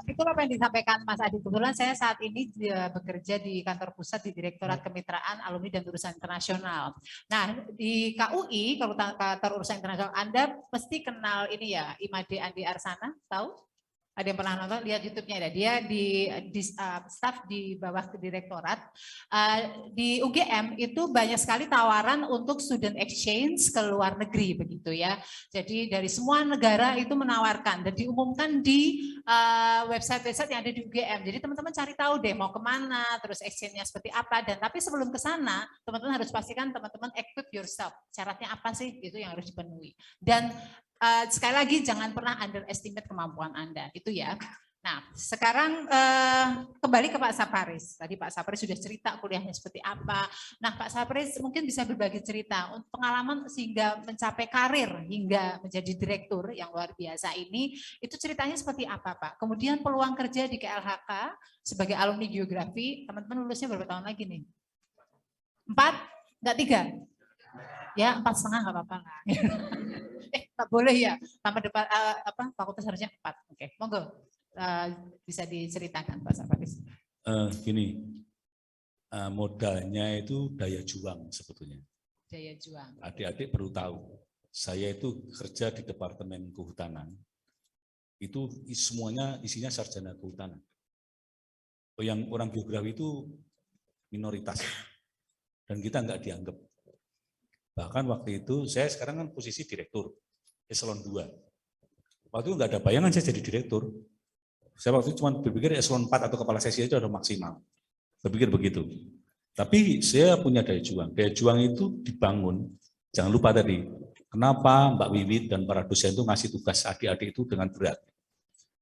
betul apa yang disampaikan Mas Adit. Kebetulan saya saat ini bekerja di kantor pusat di Direktorat Kemitraan Alumni dan Urusan Internasional. Nah, di KUI, kalau kantor urusan internasional, Anda pasti kenal ini ya, Imade Andi Arsana, tahu? Ada yang pernah nonton, lihat YouTube-nya ada. Dia di staff di bawah ke direktorat. Di UGM itu banyak sekali tawaran untuk student exchange ke luar negeri begitu ya. Jadi dari semua negara itu menawarkan dan diumumkan di website-website yang ada di UGM. Jadi teman-teman cari tahu deh mau kemana, terus exchange-nya seperti apa. Dan tapi sebelum ke sana, teman-teman harus pastikan teman-teman equip yourself. Syaratnya apa sih? Itu yang harus dipenuhi. Dan sekali lagi jangan pernah underestimate kemampuan Anda, itu ya. Nah, sekarang kembali ke Pak Saparis. Tadi Pak Saparis sudah cerita kuliahnya seperti apa. Nah, Pak Saparis mungkin bisa berbagi cerita untuk pengalaman sehingga mencapai karir hingga menjadi direktur yang luar biasa ini. Itu ceritanya seperti apa, Pak? Kemudian peluang kerja di KLHK sebagai alumni geografi, teman-teman lulusnya berapa tahun lagi nih? 4? Enggak 3? Ya, 4,5 nggak apa-apa lah. Tak boleh ya, tambah depan fakultas harusnya 4. Oke, monggo bisa diceritakan Pak Saparis. Gini, modalnya itu daya juang sebetulnya. Daya juang. Adik-adik perlu tahu, saya itu kerja di Departemen Kehutanan, itu semuanya isinya sarjana kehutanan. Yang orang geografi itu minoritas. Dan kita nggak dianggap. Bahkan waktu itu, saya sekarang kan posisi direktur, eselon 2. Waktu itu nggak ada bayangan saya jadi direktur. Saya waktu itu cuma berpikir eselon 4 atau kepala sesi itu udah maksimal. Berpikir begitu. Tapi saya punya daya juang. Daya juang itu dibangun. Jangan lupa tadi, kenapa Mbak Wiwit dan para dosen itu ngasih tugas adik-adik itu dengan berat.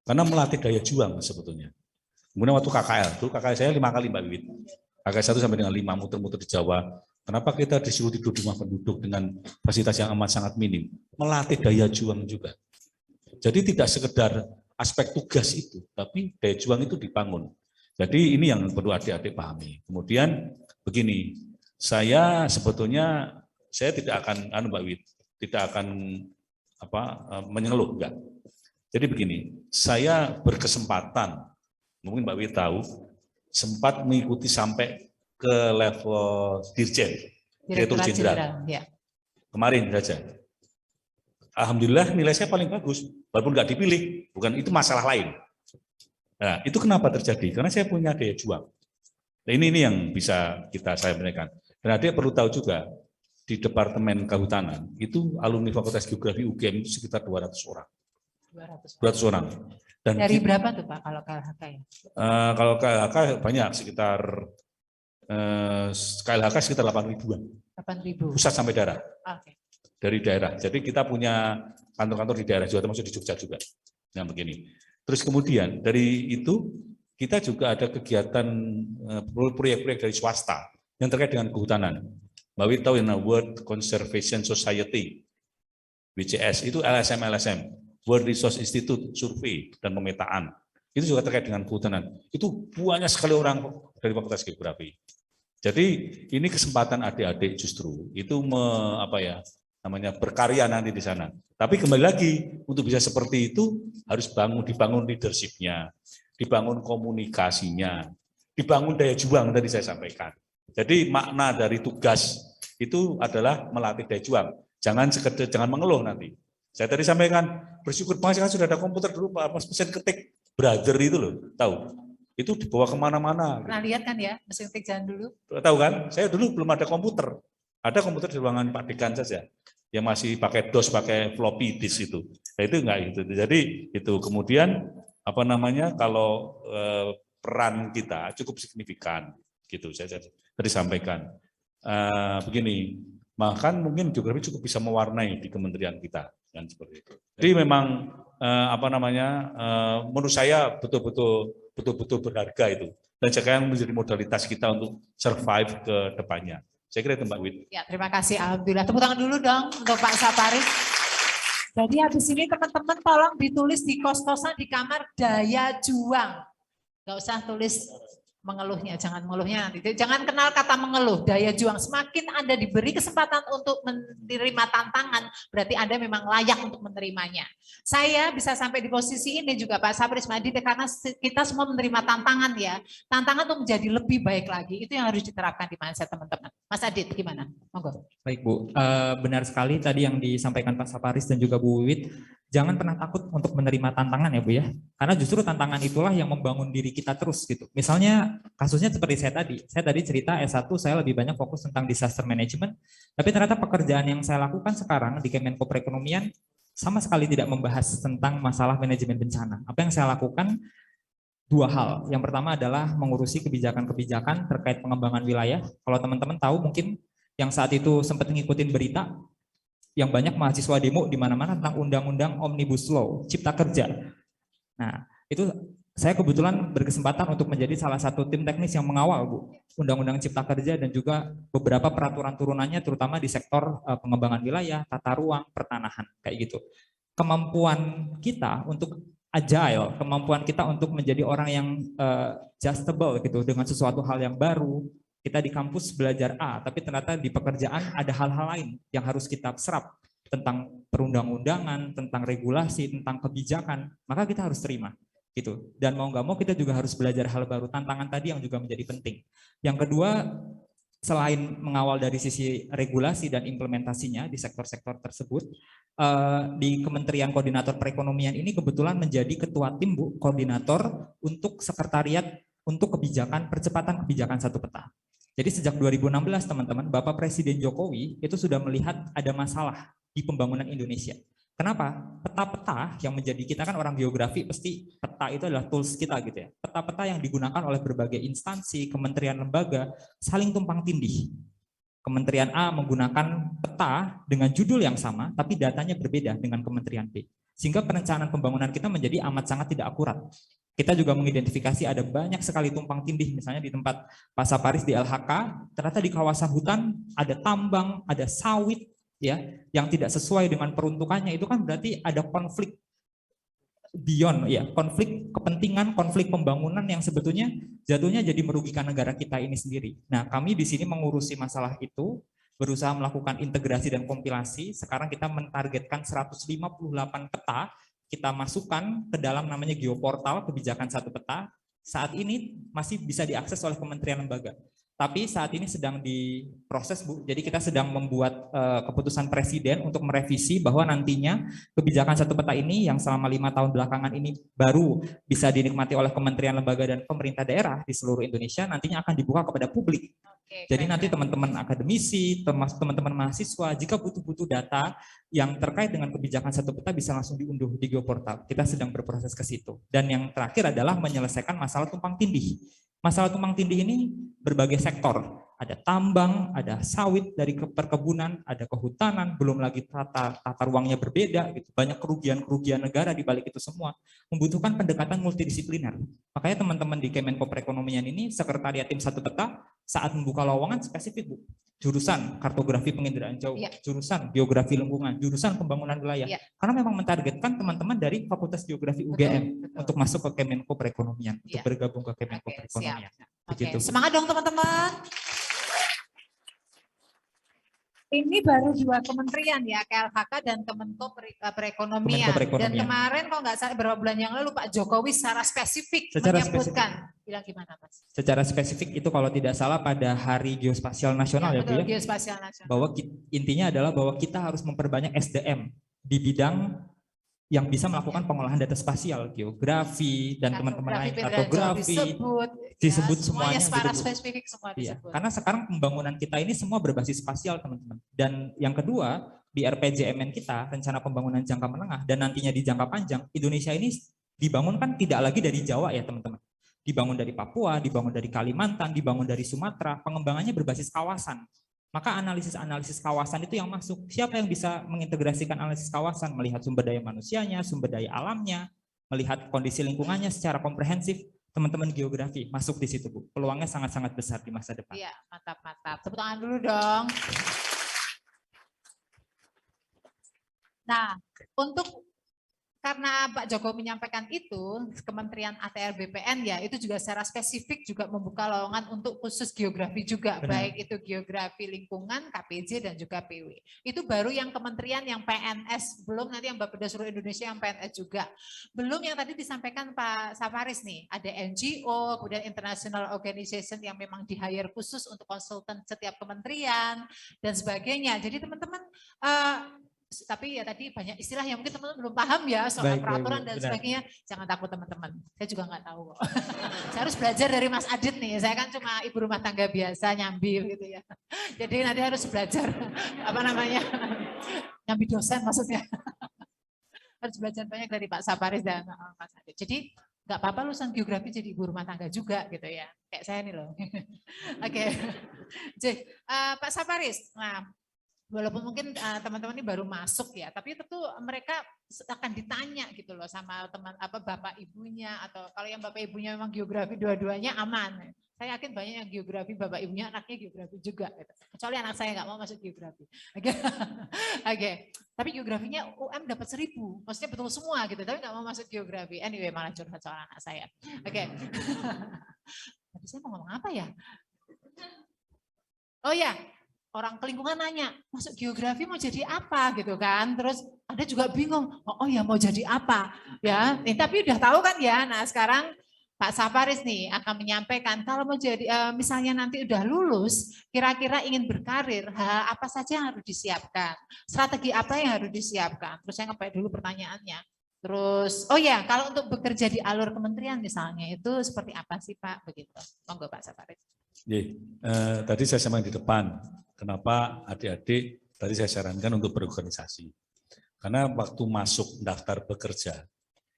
Karena melatih daya juang sebetulnya. Kemudian waktu KKL, dulu KKL saya 5 kali Mbak Wiwit. KKL 1 sampai dengan 5, muter-muter di Jawa. Kenapa kita disuruh tidur di rumah penduduk dengan fasilitas yang amat sangat minim? Melatih daya juang juga. Jadi tidak sekedar aspek tugas itu, tapi daya juang itu dibangun. Jadi ini yang perlu adik-adik pahami. Kemudian begini, saya sebetulnya saya tidak akan, Mbak Wit, tidak akan mengeluh, enggak. Jadi begini, saya berkesempatan, mungkin Mbak Wit tahu, sempat mengikuti sampai ke level Dirjen, Direktur Jenderal. Ya. Kemarin saja. Alhamdulillah nilai saya paling bagus, walaupun nggak dipilih, bukan itu masalah lain. Nah, itu kenapa terjadi? Karena saya punya daya juang. Nah, ini yang bisa saya berikan. Dan adik perlu tahu juga, di Departemen Kehutanan, itu alumni Fakultas Geografi UGM itu sekitar 200 orang. 200 orang. Dan dari berapa tuh Pak kalau KLHK ya? Kalau KLHK banyak, sekitar KLHK sekitar 8.000-an. 8.000. Pusat sampai daerah. Oke. Dari daerah. Jadi kita punya kantor-kantor di daerah juga, termasuk di Jogja juga. Nah begini. Terus kemudian dari itu kita juga ada kegiatan proyek-proyek dari swasta yang terkait dengan kehutanan. Mbak Wit tahu yang World Conservation Society, WCS, itu LSM, World Resource Institute, survei dan pemetaan. Itu juga terkait dengan kehutanan. Itu banyak sekali orang dari Fakultas Geografi. Jadi ini kesempatan adik-adik justru itu berkarya nanti di sana. Tapi kembali lagi untuk bisa seperti itu harus dibangun leadership-nya, dibangun komunikasinya, dibangun daya juang tadi saya sampaikan. Jadi makna dari tugas itu adalah melatih daya juang. Jangan mengeluh nanti. Saya tadi sampaikan bersyukur banget sudah ada komputer dulu Pak, mesin ketik brother itu loh, tahu? Itu dibawa kemana-mana. Pernah lihat kan ya mesin ketik zaman dulu? Tahu kan? Saya dulu belum ada komputer. Ada komputer di ruangan Pak Dekan saja yang masih pakai DOS, pakai floppy disk itu. Nah, itu enggak itu. Jadi itu kemudian kalau peran kita cukup signifikan gitu. Saya tadi sampaikan. Begini, bahkan mungkin geografi cukup bisa mewarnai di kementerian kita kan seperti itu. Jadi memang menurut saya betul-betul berharga itu. Dan sekarang menjadi modalitas kita untuk survive ke depannya. Saya kira itu Mbak Wit. Ya, terima kasih. Alhamdulillah. Tepuk tangan dulu dong untuk Pak Saparis. Jadi habis ini teman-teman tolong ditulis di kos-kosan di kamar daya juang. Nggak usah tulis mengeluhnya, jangan mengeluhnya nanti. Jangan kenal kata mengeluh, daya juang. Semakin Anda diberi kesempatan untuk menerima tantangan, berarti Anda memang layak untuk menerimanya. Saya bisa sampai di posisi ini juga Pak Saparis Madi karena kita semua menerima tantangan ya. Tantangan untuk menjadi lebih baik lagi, itu yang harus diterapkan di mindset teman-teman. Mas Adit, gimana? Monggo. Baik Bu, benar sekali tadi yang disampaikan Pak Saparis dan juga Bu Wiwit. Jangan pernah takut untuk menerima tantangan ya Bu ya. Karena justru tantangan itulah yang membangun diri kita terus gitu. Misalnya kasusnya seperti saya tadi cerita S1 saya lebih banyak fokus tentang disaster management. Tapi ternyata pekerjaan yang saya lakukan sekarang di Kemenko Perekonomian sama sekali tidak membahas tentang masalah manajemen bencana. Apa yang saya lakukan? Dua hal. Yang pertama adalah mengurusi kebijakan-kebijakan terkait pengembangan wilayah. Kalau teman-teman tahu mungkin yang saat itu sempat ngikutin berita, yang banyak mahasiswa demo di mana-mana tentang undang-undang Omnibus Law, Cipta Kerja. Nah, itu saya kebetulan berkesempatan untuk menjadi salah satu tim teknis yang mengawal Bu, Undang-Undang Cipta Kerja dan juga beberapa peraturan turunannya terutama di sektor pengembangan wilayah, tata ruang, pertanahan, kayak gitu. Kemampuan kita untuk agile, kemampuan kita untuk menjadi orang yang adjustable gitu dengan sesuatu hal yang baru. Kita di kampus belajar A, tapi ternyata di pekerjaan ada hal-hal lain yang harus kita serap tentang perundang-undangan, tentang regulasi, tentang kebijakan, maka kita harus terima gitu. Dan mau nggak mau kita juga harus belajar hal baru, tantangan tadi yang juga menjadi penting. Yang kedua, selain mengawal dari sisi regulasi dan implementasinya di sektor-sektor tersebut, di Kementerian Koordinator Perekonomian ini kebetulan menjadi ketua tim Bu, koordinator untuk sekretariat untuk kebijakan percepatan kebijakan satu peta. Jadi sejak 2016 teman-teman, Bapak Presiden Jokowi itu sudah melihat ada masalah di pembangunan Indonesia. Kenapa? Peta-peta yang menjadi, kita kan orang geografi, pasti peta itu adalah tools kita gitu ya. Peta-peta yang digunakan oleh berbagai instansi, kementerian, lembaga, saling tumpang tindih. Kementerian A menggunakan peta dengan judul yang sama, tapi datanya berbeda dengan Kementerian B. Sehingga perencanaan pembangunan kita menjadi amat sangat tidak akurat. Kita juga mengidentifikasi ada banyak sekali tumpang tindih, misalnya di tempat Pak Saparis di LHK, ternyata di kawasan hutan ada tambang, ada sawit, ya, yang tidak sesuai dengan peruntukannya. Itu kan berarti ada konflik beyond, ya, konflik kepentingan, konflik pembangunan yang sebetulnya jatuhnya jadi merugikan negara kita ini sendiri. Nah, kami di sini mengurusi masalah itu, berusaha melakukan integrasi dan kompilasi. Sekarang kita mentargetkan 158 peta, kita masukkan ke dalam namanya geoportal kebijakan satu peta. Saat ini masih bisa diakses oleh kementerian lembaga. Tapi saat ini sedang diproses, Bu. Jadi kita sedang membuat keputusan presiden untuk merevisi bahwa nantinya kebijakan satu peta ini yang selama 5 tahun belakangan ini baru bisa dinikmati oleh kementerian lembaga dan pemerintah daerah di seluruh Indonesia, nantinya akan dibuka kepada publik. Jadi nanti teman-teman akademisi, termasuk teman-teman mahasiswa, jika butuh data yang terkait dengan kebijakan satu peta bisa langsung diunduh di geoportal. Kita sedang berproses ke situ. Dan yang terakhir adalah menyelesaikan masalah tumpang tindih. Masalah tumpang tindih ini berbagai sektor, ada tambang, ada sawit dari perkebunan, ada kehutanan, belum lagi tata ruangnya berbeda, gitu. Banyak kerugian negara di balik itu semua, membutuhkan pendekatan multidisipliner. Makanya teman-teman di Kemenko Perekonomian ini, sekretariat tim satu peta saat membuka lowongan spesifik, Bu. Jurusan kartografi penginderaan jauh, jurusan geografi lingkungan, jurusan pembangunan wilayah. Karena memang mentargetkan teman-teman dari Fakultas Geografi UGM untuk masuk ke Kemenko Perekonomian, untuk bergabung ke Kemenko Perekonomian. Begitu. Semangat dong teman-teman. Ini baru 2 kementerian ya, KLHK dan Kemenko Perekonomian. Dan kemarin kalau nggak salah beberapa bulan yang lalu Pak Jokowi secara spesifik menyebutkan. Bilang gimana Mas? Secara spesifik itu kalau tidak salah pada Hari Geospasial Nasional ya, Bu ya. Geospasial Nasional. Bahwa intinya adalah bahwa kita harus memperbanyak SDM di bidang yang bisa melakukan pengolahan data spasial, geografi dan teman-teman lain, kartografi disebut semuanya secara spesifik semua disebut. Karena sekarang pembangunan kita ini semua berbasis spasial, teman-teman. Dan yang kedua, di RPJMN kita, rencana pembangunan jangka menengah dan nantinya di jangka panjang, Indonesia ini dibangun kan tidak lagi dari Jawa ya, teman-teman. Dibangun dari Papua, dibangun dari Kalimantan, dibangun dari Sumatera, pengembangannya berbasis kawasan. Maka analisis kawasan itu yang masuk. Siapa yang bisa mengintegrasikan analisis kawasan, melihat sumber daya manusianya, sumber daya alamnya, melihat kondisi lingkungannya secara komprehensif. Teman-teman geografi masuk di situ, Bu. Peluangnya sangat-sangat besar di masa depan. Iya, mantap. Tepuk tangan dulu dong. Nah, karena Pak Jokowi menyampaikan itu, Kementerian ATR BPN ya, itu juga secara spesifik juga membuka lowongan untuk khusus geografi juga, baik itu geografi lingkungan, KPJ dan juga PW. Itu baru yang kementerian yang PNS, belum nanti yang Bapeda seluruh Indonesia yang PNS juga. Belum yang tadi disampaikan Pak Saparis nih, ada NGO, kemudian international organization yang memang di-hire khusus untuk konsultan setiap kementerian dan sebagainya. Jadi teman-teman tapi ya tadi banyak istilah yang mungkin teman-teman belum paham ya soal peraturan dan sebagainya. Jangan takut teman-teman, saya juga nggak tahu kok. Saya harus belajar dari Mas Adit nih, saya kan cuma ibu rumah tangga biasa nyambi gitu ya. Jadi nanti harus belajar nyambi dosen maksudnya. Harus belajar banyak dari Pak Saparis dan Mas Adit. Jadi nggak apa-apa lulusan geografi jadi ibu rumah tangga juga gitu ya, kayak saya nih loh. Oke. Jadi Pak Saparis, nah walaupun mungkin teman-teman ini baru masuk ya, tapi tentu mereka akan ditanya gitu loh sama bapak ibunya, atau kalau yang bapak ibunya memang geografi dua-duanya aman. Saya yakin banyak yang geografi bapak ibunya anaknya geografi juga gitu. Kecuali anak saya nggak mau masuk geografi. Oke. Tapi geografinya UM dapat 1000, maksudnya betul semua gitu, tapi nggak mau masuk geografi. Anyway, malah curhat soal anak saya. Oke. Tadi saya mau ngomong apa ya? Oh ya, orang kelingkungan nanya, masuk geografi mau jadi apa gitu kan? Terus ada juga bingung, oh ya mau jadi apa? Ya, tapi udah tahu kan ya. Nah sekarang Pak Saparis nih akan menyampaikan kalau mau jadi misalnya nanti udah lulus, kira-kira ingin berkarir, hal apa saja yang harus disiapkan, strategi apa yang harus disiapkan. Terus saya ngepakai dulu pertanyaannya. Terus, oh ya, kalau untuk bekerja di alur kementerian misalnya, itu seperti apa sih Pak? Begitu. Monggo Pak Safaris. Tadi saya sampaikan di depan, kenapa adik-adik tadi saya sarankan untuk berorganisasi. Karena waktu masuk daftar bekerja,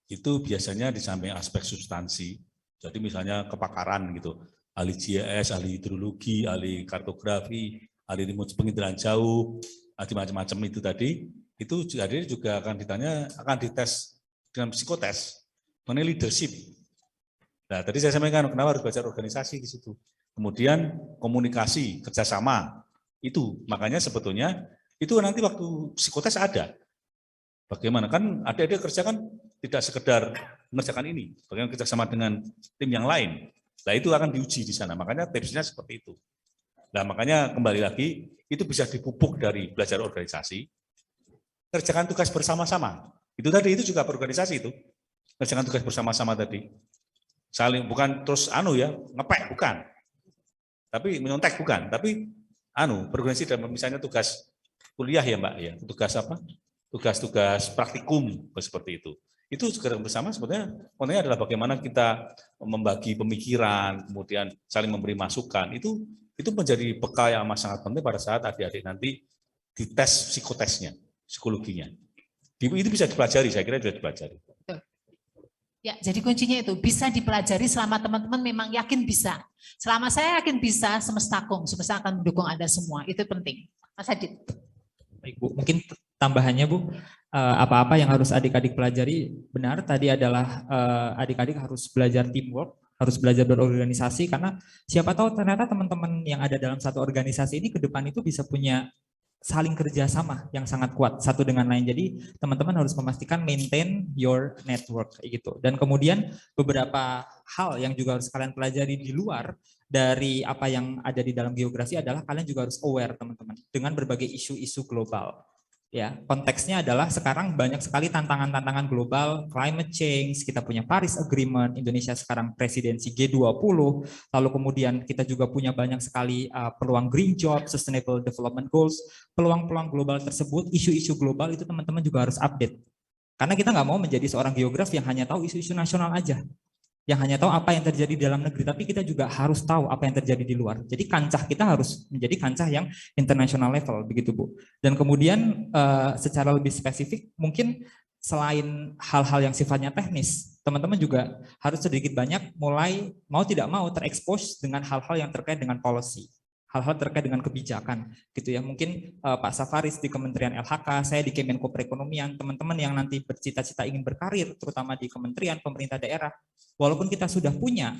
itu biasanya di samping aspek substansi, jadi misalnya kepakaran gitu, ahli GIS, ahli hidrologi, ahli kartografi, ahli remote penginderaan jauh, ahli macam-macam itu tadi, itu juga akan ditanya, akan dites dengan psikotes mengenai leadership. Nah, tadi saya sampaikan kenapa harus belajar organisasi di situ. Kemudian komunikasi, kerjasama, itu makanya sebetulnya itu nanti waktu psikotes ada. Bagaimana kan adik-adik kerja kan tidak sekedar mengerjakan ini, bagaimana kerjasama dengan tim yang lain. Nah itu akan diuji di sana, makanya tipsnya seperti itu. Nah makanya kembali lagi, itu bisa dipupuk dari belajar organisasi, kerjakan tugas bersama-sama. Itu tadi, itu juga berorganisasi itu. Kerjakan tugas bersama-sama tadi. Saling, bukan terus ngepek, bukan. Tapi menyontek, bukan. Tapi berorganisasi dalam misalnya tugas kuliah ya Mbak, ya. Tugas apa? Tugas-tugas praktikum, seperti itu. Itu juga bersama sebetulnya kontennya adalah bagaimana kita membagi pemikiran, kemudian saling memberi masukan. Itu menjadi bekal yang sangat penting pada saat adik-adik nanti dites psikotesnya, psikologinya. Itu bisa dipelajari, saya kira bisa dipelajari. Ya, jadi kuncinya itu bisa dipelajari selama teman-teman memang yakin bisa. Selama saya yakin bisa, semesta akan mendukung Anda semua. Itu penting. Mas Adit. Baik Bu, mungkin tambahannya Bu, apa-apa yang harus adik-adik pelajari, benar tadi adalah adik-adik harus belajar teamwork, harus belajar berorganisasi, karena siapa tahu ternyata teman-teman yang ada dalam satu organisasi ini ke depan itu bisa punya saling kerjasama yang sangat kuat satu dengan lain. Jadi teman-teman harus memastikan maintain your network gitu. Dan kemudian beberapa hal yang juga harus kalian pelajari di luar dari apa yang ada di dalam geografi adalah kalian juga harus aware teman-teman dengan berbagai isu-isu global. Ya, konteksnya adalah sekarang banyak sekali tantangan-tantangan global, climate change, kita punya Paris Agreement, Indonesia sekarang presidensi G20, lalu kemudian kita juga punya banyak sekali peluang green job, sustainable development goals, peluang-peluang global tersebut, isu-isu global itu teman-teman juga harus update. Karena kita nggak mau menjadi seorang geograf yang hanya tahu isu-isu nasional aja, yang hanya tahu apa yang terjadi di dalam negeri, tapi kita juga harus tahu apa yang terjadi di luar. Jadi kancah kita harus menjadi kancah yang international level, begitu Bu. Dan kemudian secara lebih spesifik, mungkin selain hal-hal yang sifatnya teknis, teman-teman juga harus sedikit banyak mulai mau tidak mau terekspos dengan hal-hal yang terkait dengan policy, hal-hal terkait dengan kebijakan, gitu ya. Mungkin Pak Safaris di Kementerian LHK, saya di Kemenko Perekonomian, teman-teman yang nanti bercita-cita ingin berkarir, terutama di kementerian, pemerintah daerah, walaupun kita sudah punya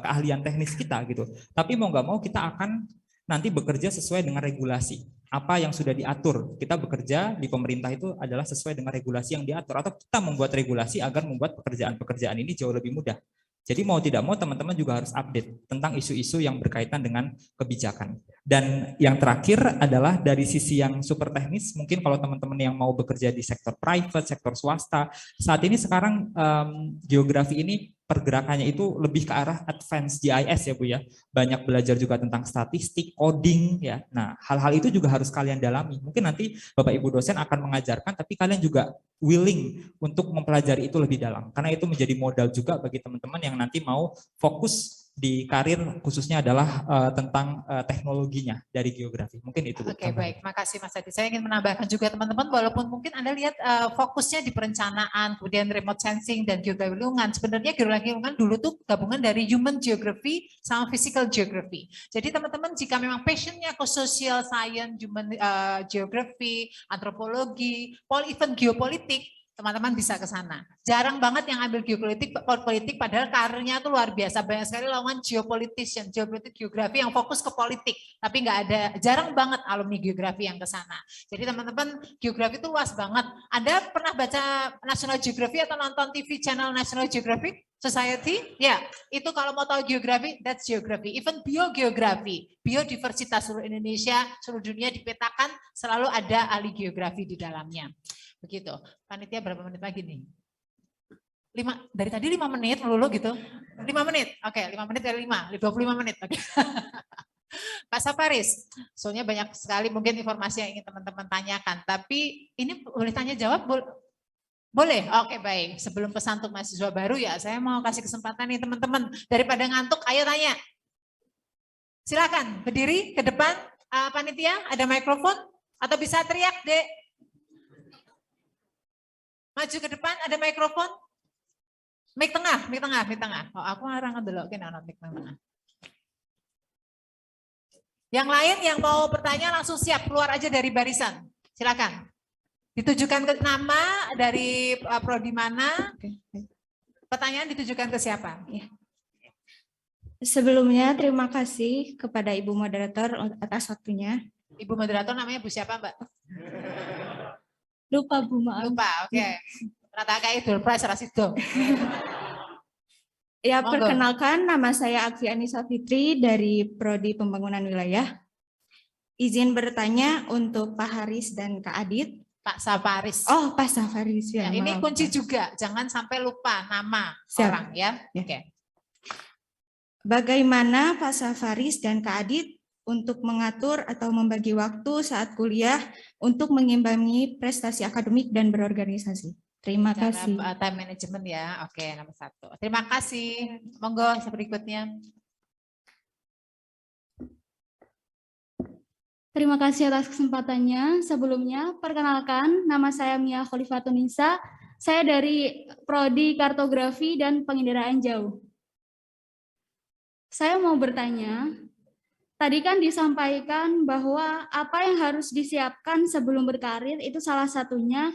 keahlian teknis kita gitu, tapi mau nggak mau kita akan nanti bekerja sesuai dengan regulasi apa yang sudah diatur. Kita bekerja di pemerintah itu adalah sesuai dengan regulasi yang diatur, atau kita membuat regulasi agar membuat pekerjaan-pekerjaan ini jauh lebih mudah. Jadi mau tidak mau teman-teman juga harus update tentang isu-isu yang berkaitan dengan kebijakan. Dan yang terakhir adalah dari sisi yang super teknis, mungkin kalau teman-teman yang mau bekerja di sektor private, sektor swasta, saat ini sekarang geografi ini pergerakannya itu lebih ke arah advance GIS ya Bu ya. Banyak belajar juga tentang statistik, coding ya. Nah, hal-hal itu juga harus kalian dalami. Mungkin nanti Bapak Ibu dosen akan mengajarkan, tapi kalian juga willing untuk mempelajari itu lebih dalam. Karena itu menjadi modal juga bagi teman-teman yang nanti mau fokus di karir, khususnya adalah tentang teknologinya dari geografi. Mungkin itu. Oke, baik. Makasih Mas Adi. Saya ingin menambahkan juga teman-teman, walaupun mungkin Anda lihat fokusnya di perencanaan, kemudian remote sensing dan geografi lingkungan. Sebenarnya geografi lingkungan dulu tuh gabungan dari human geography sama physical geography. Jadi teman-teman jika memang passionnya ke social science, human geography, antropologi, even geopolitik, teman-teman bisa ke sana. Jarang banget yang ambil geopolitik, padahal karirnya itu luar biasa. Banyak sekali lawan geopolitician, geografi yang fokus ke politik, tapi nggak ada, jarang banget alumni geografi yang ke sana. Jadi teman-teman, geografi itu luas banget. Anda pernah baca National Geography atau nonton TV channel National Geographic Society? Ya, itu kalau mau tahu geografi, that's geography. Even biogeografi, biodiversitas seluruh Indonesia, seluruh dunia dipetakan, selalu ada ahli geografi di dalamnya. Begitu. Panitia berapa menit lagi nih? 5, dari tadi 5 menit melulu gitu. 5 menit. Oke, 5 menit dari 5, 25 menit. Oke. Pak Saparis, soalnya banyak sekali mungkin informasi yang ingin teman-teman tanyakan, tapi ini boleh tanya jawab? Boleh? Oke, baik. Sebelum pesan untuk mahasiswa baru ya, saya mau kasih kesempatan nih teman-teman. Daripada ngantuk, ayo tanya. Silakan berdiri ke depan, panitia, ada mikrofon, atau bisa teriak, Dek. Maju ke depan, ada mikrofon. Mic tengah, mic tengah, mic tengah. Oh, aku ngarang dulu, oke, mic tengah. Yang lain yang mau bertanya langsung siap, keluar aja dari barisan. Silakan. Ditujukan ke nama dari prodi mana? Pertanyaan ditujukan ke siapa? Ya. Sebelumnya terima kasih kepada Ibu Moderator atas waktunya. Ibu Moderator namanya Bu siapa, Mbak? Lupa Bu, maaf. Lupa, oke. Rata kayak Idul Prize Rasido. Ya, Monggo. perkenalkan nama saya Akfi Anissa Fitri dari Prodi Pembangunan Wilayah. Izin bertanya untuk Pak Haris dan Kak Adit. Pak Saparis. Oh, Pak Safaris ya. Ya, ini maaf. kunci juga, jangan sampai lupa nama Siap. orang ya. Ya. Oke. Bagaimana Pak Safaris dan Kak Adit untuk mengatur atau membagi waktu saat kuliah untuk mengimbangi prestasi akademik dan berorganisasi? Terima kasih. Cara time management ya. Oke, nomor 1. Terima kasih. Monggo berikutnya. Terima kasih atas kesempatannya. Sebelumnya, perkenalkan, nama saya Mia Khalifatunisa. Saya dari Prodi Kartografi dan Penginderaan Jauh. Saya mau bertanya, tadi kan disampaikan bahwa apa yang harus disiapkan sebelum berkarir itu salah satunya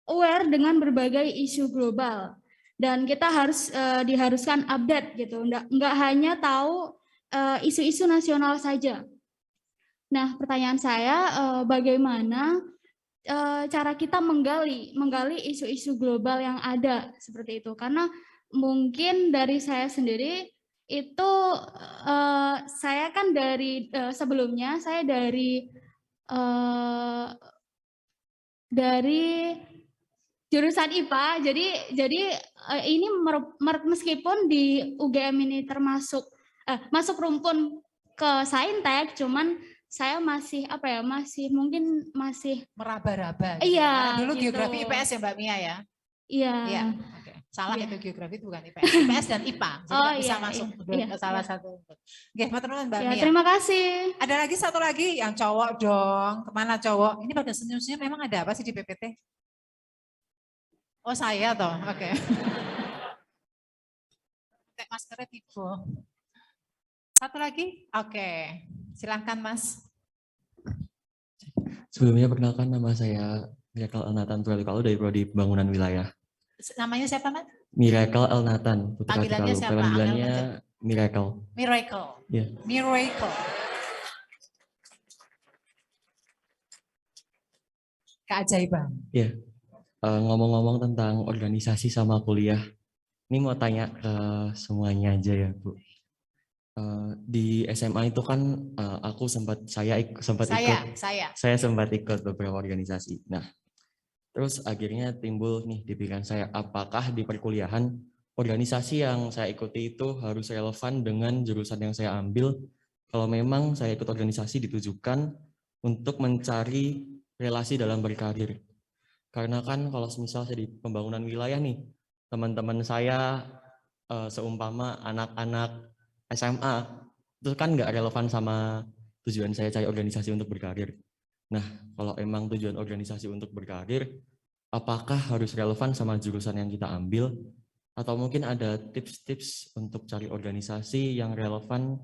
aware dengan berbagai isu global. Dan kita harus diharuskan update gitu, nggak hanya tahu isu-isu nasional saja. Nah, pertanyaan saya, bagaimana cara kita menggali isu-isu global yang ada seperti itu? Karena mungkin dari saya sendiri itu saya kan dari sebelumnya saya dari jurusan IPA, jadi ini meskipun di UGM ini termasuk masuk rumpun ke Saintek, cuman saya masih mungkin masih meraba-raba. Iya. Karena dulu gitu. geografi IPS ya Mbak Mia ya. Iya. Iya. Oke. Salah Iya. itu geografi itu bukan IPS. IPS dan IPA. Jadi nggak bisa masuk iya, ke salah satu. Oke, teman-teman Mbak Ya, Mia. terima kasih. Ada lagi satu lagi yang cowok dong. Kemana cowok? Ini pada senyum-senyum memang ada apa sih di PPT? Oh saya toh, oke. Pakai maskernya tipe. Satu lagi? Oke, silahkan Mas. Sebelumnya perkenalkan nama saya Miracle Elnatan Putra dari Prodi Pembangunan Wilayah. Namanya siapa Mas? Miracle Elnatan Putra Panggilannya Tikalu. siapa? Panggilannya Miracle. Miracle. Ya. Miracle. Keajaiban. Ya. Ngomong-ngomong tentang organisasi sama kuliah, ini mau tanya ke semuanya aja ya Bu. Di SMA itu kan aku sempat ikut beberapa organisasi. Nah, terus akhirnya timbul nih di pikiran saya, apakah di perkuliahan organisasi yang saya ikuti itu harus relevan dengan jurusan yang saya ambil? Kalau memang saya ikut organisasi ditujukan untuk mencari relasi dalam berkarir. Karena kan kalau misal saya di pembangunan wilayah nih, teman-teman saya seumpama anak-anak SMA, itu kan nggak relevan sama tujuan saya cari organisasi untuk berkarir. Nah, kalau emang tujuan organisasi untuk berkarir, apakah harus relevan sama jurusan yang kita ambil? Atau mungkin ada tips-tips untuk cari organisasi yang relevan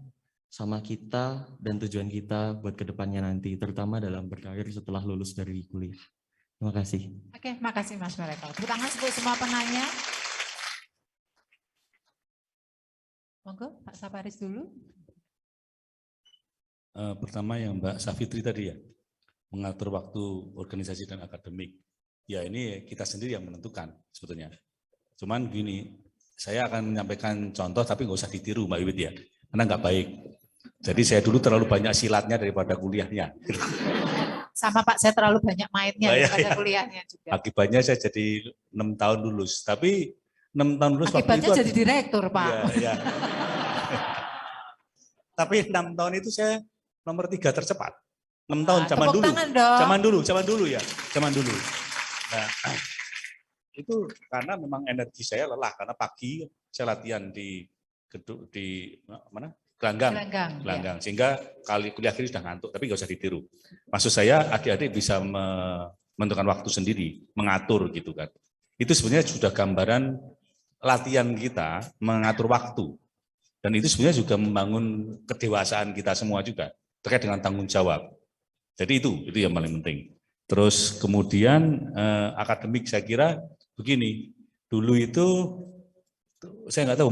sama kita dan tujuan kita buat kedepannya nanti, terutama dalam berkarir setelah lulus dari kuliah. Terima kasih. Oke, makasih Mas Miracle. Tepuk tangan untuk semua penanya. Monggo, Pak Saparis dulu. Pertama yang Mbak Safitri tadi ya, mengatur waktu organisasi dan akademik. Ya ini kita sendiri yang menentukan sebetulnya. Cuman gini, saya akan menyampaikan contoh tapi nggak usah ditiru Mbak Iwit ya, karena nggak baik. Jadi saya dulu terlalu banyak silatnya daripada kuliahnya. Sama Pak, saya terlalu banyak mainnya daripada kuliahnya juga. Akibatnya saya jadi 6 tahun lulus, tapi 6 tahun lulus akibatnya waktu itu jadi direktur Pak. Ya. Tapi 6 tahun itu saya nomor 3 tercepat. 6 tahun zaman tepuk dulu. tangan dong. Zaman dulu ya. Zaman dulu. Nah, itu karena memang energi saya lelah karena pagi saya latihan di gedung di mana? Gelanggang. Sehingga kali kuliah akhir sudah ngantuk, tapi nggak usah ditiru. Maksud saya adik-adik bisa menentukan waktu sendiri, mengatur gitu kan. Itu sebenarnya sudah gambaran latihan kita mengatur waktu. Dan itu sebenarnya juga membangun kedewasaan kita semua juga terkait dengan tanggung jawab. Jadi itu yang paling penting. Terus kemudian akademik saya kira begini, dulu itu saya nggak tahu,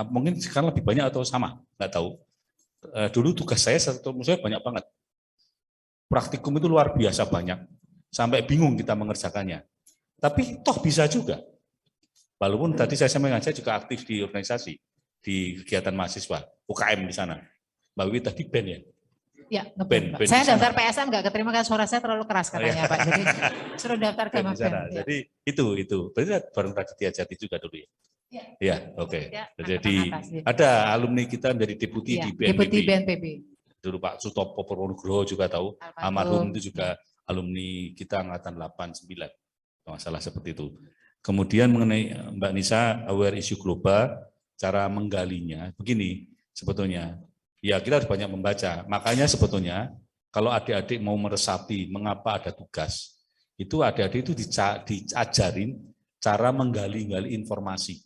mungkin sekarang lebih banyak atau sama, nggak tahu. Dulu tugas saya banyak banget. Praktikum itu luar biasa banyak, sampai bingung kita mengerjakannya. Tapi toh bisa juga. Walaupun tadi saya sampaikan, saya juga aktif di organisasi, di kegiatan mahasiswa, UKM di sana. Mbak Wiwi tadi band ya? Ya, ngeband. Saya daftar PSM nggak keterima kan suara saya terlalu keras katanya Pak. Jadi suruh daftar ke band. Jadi itu. Berarti bareng Raditya Jati juga dulu ya? Ya, oke. Jadi ada alumni kita dari deputi di BNPB. Deputi BNPB. Dulu Pak Sutopo Purwonugroho juga tahu. Almarhum itu juga alumni kita angkatan 89. Masalah seperti itu. Kemudian mengenai Mbak Nisa, aware isu global, cara menggalinya begini sebetulnya. Ya kita harus banyak membaca. Makanya sebetulnya kalau adik-adik mau meresapi mengapa ada tugas, itu adik-adik itu diajarin cara menggali-gali informasi.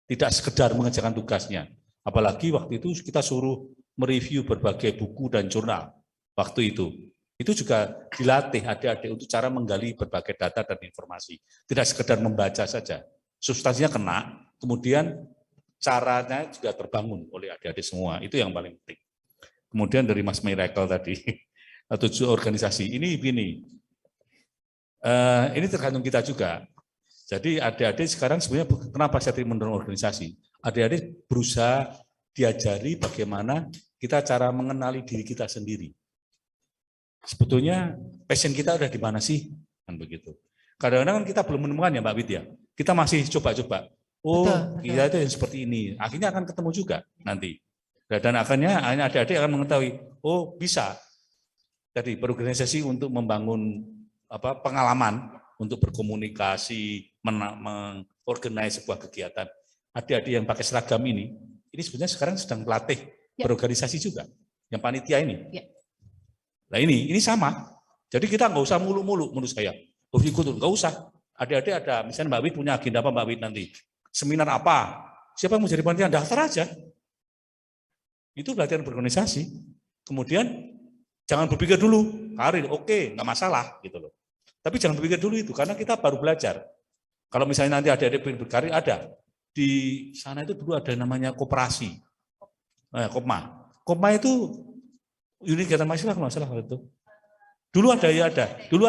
Tidak sekedar mengerjakan tugasnya. Apalagi waktu itu kita suruh mereview berbagai buku dan jurnal waktu itu. Itu juga dilatih adik-adik untuk cara menggali berbagai data dan informasi. Tidak sekedar membaca saja. Substansinya kena, kemudian caranya juga terbangun oleh adik-adik semua. Itu yang paling penting. Kemudian dari Mas Miracle tadi, 7 organisasi. Ini begini, ini tergantung kita juga. Jadi adik-adik sekarang sebenarnya kenapa saya mendorong organisasi? Adik-adik berusaha diajari bagaimana kita cara mengenali diri kita sendiri. Sebetulnya passion kita udah di mana sih? Kan begitu. Kadang-kadang kan kita belum menemukan ya Mbak Widya. Kita masih coba-coba. Oh, betul. Kita itu yang seperti ini. Akhirnya akan ketemu juga nanti. Dan akhirnya adik-adik akan mengetahui, oh bisa. Jadi berorganisasi untuk membangun pengalaman, untuk berkomunikasi, mengorganisasi sebuah kegiatan. Adik-adik yang pakai seragam ini sebenarnya sekarang sedang melatih berorganisasi juga. Yang panitia ini. Ya. Nah ini sama. Jadi kita nggak usah mulu-mulu menurut saya. Oh ikut, nggak usah. Adik-adik ada, misalnya Mbak Wid punya agenda apa Mbak Wid nanti? Seminar apa? Siapa yang mau jadi panitia? Daftar aja. Itu latihan berorganisasi. Kemudian jangan berpikir dulu karir, oke, nggak masalah gitu loh. Tapi jangan berpikir dulu itu karena kita baru belajar. Kalau misalnya nanti adik-adik pengen berkarir ada di sana itu dulu ada namanya koperasi, Kopma itu unit kegiatan mahasiswa kalau nggak salah itu. Dulu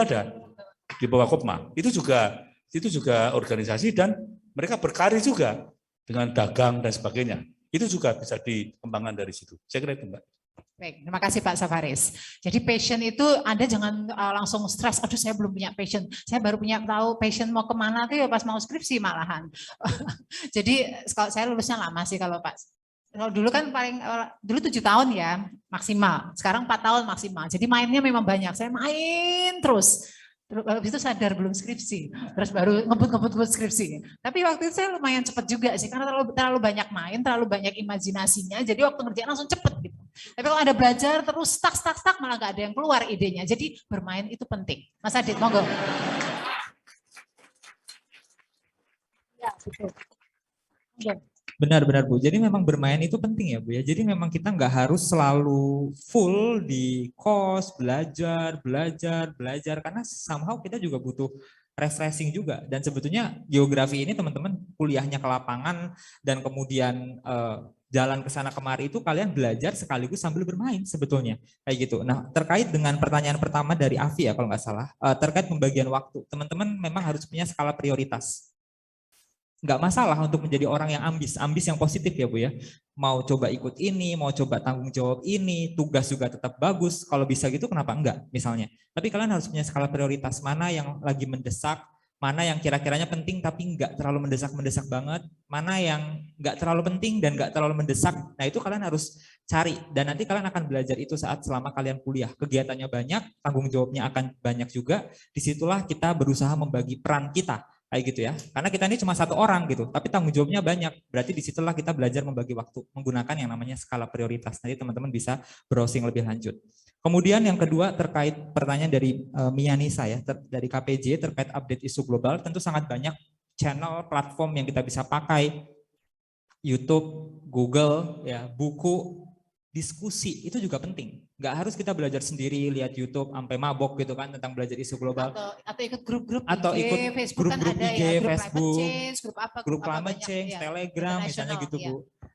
ada di bawah Kopma. Itu juga organisasi dan mereka berkarir juga dengan dagang dan sebagainya. Itu juga bisa dikembangkan dari situ. Saya kira itu Mbak. Baik, terima kasih Pak Safaris. Jadi passion itu Anda jangan langsung stres, aduh saya belum punya passion. Saya baru tahu passion mau kemana tuh ya pas mau skripsi malahan. Jadi kalau saya lulusnya lama sih kalau Pak. Kalau dulu kan dulu 7 tahun ya maksimal. Sekarang 4 tahun maksimal. Jadi mainnya memang banyak. Saya main terus. Terus habis itu sadar belum skripsi, terus baru ngebut skripsi. Tapi waktu itu saya lumayan cepat juga sih, karena terlalu banyak main, terlalu banyak imajinasinya, jadi waktu ngerjain langsung cepet gitu. Tapi kalau ada belajar terus stuck, malah nggak ada yang keluar idenya. Jadi bermain itu penting. Mas Adit, monggo. Ya, betul. Okay. Benar-benar Bu, jadi memang bermain itu penting ya Bu ya. Jadi memang kita nggak harus selalu full di kos, belajar, karena somehow kita juga butuh refreshing juga. Dan sebetulnya geografi ini teman-teman kuliahnya ke lapangan dan kemudian jalan ke sana kemari itu kalian belajar sekaligus sambil bermain sebetulnya. Kayak gitu. Nah terkait dengan pertanyaan pertama dari Afi ya kalau nggak salah, terkait pembagian waktu. Teman-teman memang harus punya skala prioritas. Nggak masalah untuk menjadi orang yang ambis yang positif ya Bu ya. Mau coba ikut ini, mau coba tanggung jawab ini, tugas juga tetap bagus. Kalau bisa gitu kenapa enggak misalnya. Tapi kalian harus punya skala prioritas mana yang lagi mendesak, mana yang kira-kiranya penting tapi nggak terlalu mendesak-mendesak banget, mana yang nggak terlalu penting dan nggak terlalu mendesak. Nah itu kalian harus cari dan nanti kalian akan belajar itu saat selama kalian kuliah. Kegiatannya banyak, tanggung jawabnya akan banyak juga. Disitulah kita berusaha membagi peran kita kayak gitu ya. Karena kita ini cuma satu orang gitu, tapi tanggung jawabnya banyak. Berarti disitulah kita belajar membagi waktu menggunakan yang namanya skala prioritas. Nanti teman-teman bisa browsing lebih lanjut. Kemudian yang kedua terkait pertanyaan dari Mianisa ya, dari KPJ terkait update isu global, tentu sangat banyak channel, platform yang kita bisa pakai, YouTube, Google, ya, buku, diskusi itu juga penting. Nggak harus kita belajar sendiri, lihat YouTube sampai mabok gitu kan tentang belajar isu global. Atau ikut grup-grup atau IG, ikut Facebook grup-grup kan ada IG, ya, grup Facebook, climate change, grup climate change, ya, Telegram misalnya gitu ya. Bu.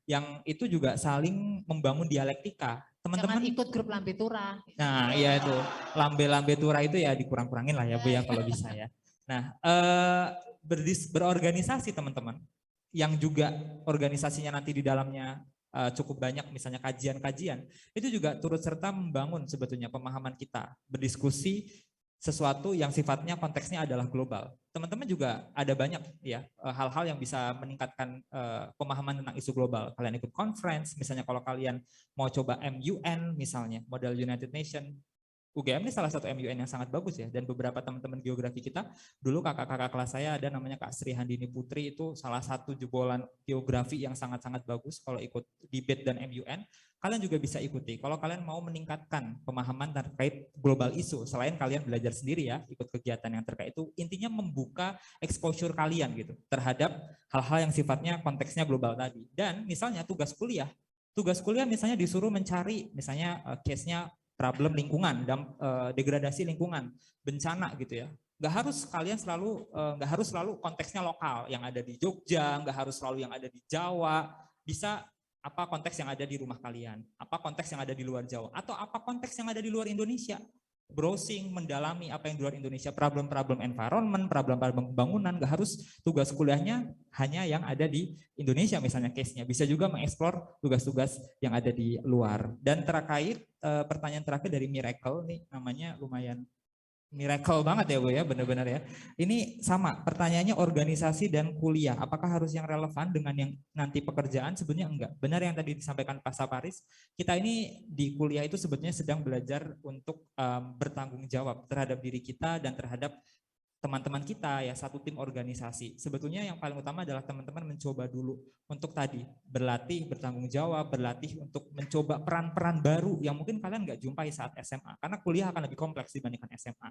Yang itu juga saling membangun dialektika. Teman-teman ikut grup lambe turah. Nah, iya itu. Lambe-lambe turah itu ya dikurang-kurangin lah ya Bu ya kalau bisa ya. Nah, berorganisasi teman-teman yang juga organisasinya nanti di dalamnya cukup banyak misalnya kajian-kajian, itu juga turut serta membangun sebetulnya pemahaman kita, berdiskusi sesuatu yang sifatnya konteksnya adalah global. Teman-teman juga ada banyak ya hal-hal yang bisa meningkatkan pemahaman tentang isu global. Kalian ikut conference, misalnya kalau kalian mau coba MUN misalnya, model United Nations, UGM ini salah satu MUN yang sangat bagus ya, dan beberapa teman-teman geografi kita, dulu kakak-kakak kelas saya ada namanya Kak Sri Handini Putri, itu salah satu jebolan geografi yang sangat-sangat bagus kalau ikut debate dan MUN, kalian juga bisa ikuti. Kalau kalian mau meningkatkan pemahaman terkait global isu, selain kalian belajar sendiri ya, ikut kegiatan yang terkait itu, intinya membuka exposure kalian gitu, terhadap hal-hal yang sifatnya konteksnya global tadi. Dan misalnya tugas kuliah misalnya disuruh mencari misalnya case-nya problem lingkungan, degradasi lingkungan, bencana gitu ya. Nggak harus selalu konteksnya lokal, yang ada di Jogja, nggak harus selalu yang ada di Jawa, bisa apa konteks yang ada di rumah kalian, apa konteks yang ada di luar Jawa, atau apa konteks yang ada di luar Indonesia. Browsing, mendalami apa yang di luar Indonesia, problem-problem environment, problem-problem pembangunan, nggak harus tugas kuliahnya hanya yang ada di Indonesia misalnya case-nya, bisa juga mengeksplor tugas-tugas yang ada di luar. Dan terkait pertanyaan terakhir dari Miracle, nih namanya lumayan miracle banget ya Bu ya, benar-benar ya. Ini sama, pertanyaannya organisasi dan kuliah, apakah harus yang relevan dengan yang nanti pekerjaan? Sebenarnya enggak. Benar yang tadi disampaikan Pak Saparis, kita ini di kuliah itu sebetulnya sedang belajar untuk bertanggung jawab terhadap diri kita dan terhadap teman-teman kita ya, satu tim organisasi. Sebetulnya yang paling utama adalah teman-teman mencoba dulu untuk tadi berlatih, bertanggung jawab, berlatih untuk mencoba peran-peran baru yang mungkin kalian nggak jumpai saat SMA, karena kuliah akan lebih kompleks dibandingkan SMA.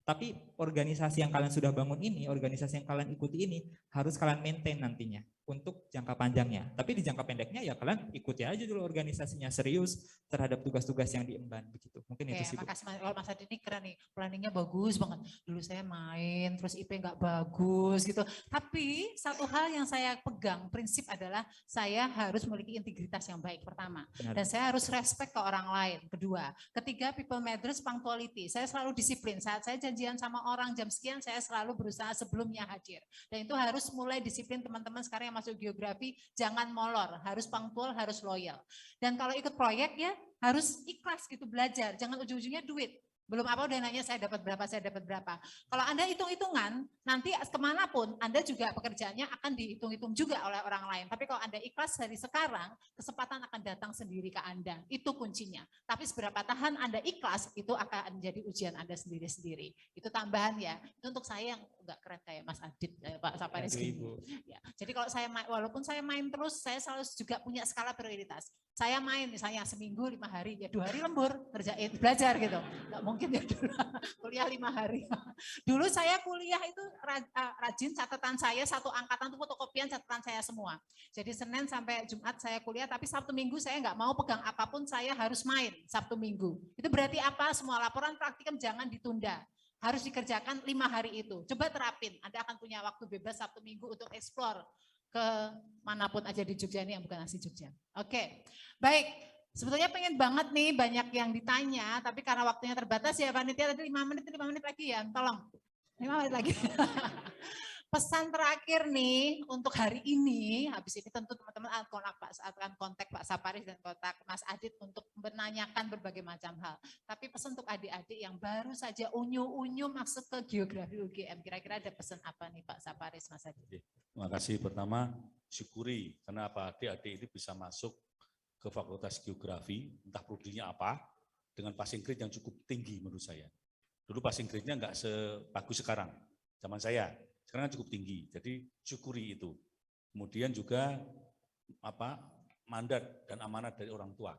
Tapi organisasi yang kalian sudah bangun ini, organisasi yang kalian ikuti ini harus kalian maintain nantinya untuk jangka panjangnya. Tapi di jangka pendeknya ya kalian ikuti aja dulu organisasinya, serius terhadap tugas-tugas yang diemban begitu. Mungkin itu sih. Makasih kalau Mas Adi ini keren nih, planningnya bagus banget. Dulu saya main, terus IP nggak bagus gitu. Tapi satu hal yang saya pegang prinsip adalah saya harus memiliki integritas yang baik pertama. Benar. Dan saya harus respect ke orang lain. Kedua, ketiga people matters, punctuality. Saya selalu disiplin. Saat saya janjian sama orang jam sekian, saya selalu berusaha sebelumnya hadir. Dan itu harus mulai disiplin teman-teman sekarang yang masuk geografi, jangan molor, harus punctual, harus loyal. Dan kalau ikut proyek ya harus ikhlas gitu belajar, jangan ujung-ujungnya duit. Belum apa udah nanya saya dapat berapa. Kalau Anda hitung-hitungan, nanti kemanapun Anda juga pekerjaannya akan dihitung-hitung juga oleh orang lain. Tapi kalau Anda ikhlas dari sekarang, kesempatan akan datang sendiri ke Anda. Itu kuncinya. Tapi seberapa tahan Anda ikhlas, itu akan menjadi ujian Anda sendiri-sendiri. Itu tambahan ya. Itu untuk saya yang enggak keren kayak Mas Adit, Pak Saparis. Ya. Jadi kalau saya walaupun saya main terus, saya selalu juga punya skala prioritas. Saya main misalnya seminggu 5 hari, ya 2 hari lembur, kerjain, belajar gitu. Nggak mungkin ya dulu, kuliah 5 hari. Dulu saya kuliah itu rajin catatan saya, satu angkatan itu fotokopian catatan saya semua. Jadi Senin sampai Jumat saya kuliah, tapi Sabtu Minggu saya nggak mau pegang apapun, saya harus main Sabtu Minggu. Itu berarti apa? Semua laporan praktikum jangan ditunda. Harus dikerjakan 5 hari itu. Coba terapin, Anda akan punya waktu bebas Sabtu Minggu untuk explore ke manapun aja di Jogja ini yang bukan asli Jogja. Oke, baik. Sebetulnya pengen banget nih banyak yang ditanya, tapi karena waktunya terbatas ya panitia tadi 5 menit lagi ya, tolong. 5 menit lagi. Pesan terakhir nih untuk hari ini, habis ini tentu teman-teman akan kontak Pak Saparis dan kontak Mas Adit untuk menanyakan berbagai macam hal. Tapi pesan untuk adik-adik yang baru saja unyu-unyu masuk ke geografi UGM, kira-kira ada pesan apa nih Pak Saparis, Mas Adit? Terima kasih. Pertama, syukuri karena apa adik-adik ini bisa masuk ke Fakultas Geografi, entah prodinya apa, dengan passing grade yang cukup tinggi menurut saya. Dulu passing grade-nya nggak sebagus sekarang, zaman saya. Sekarang cukup tinggi, jadi syukuri itu. Kemudian juga mandat dan amanat dari orang tua.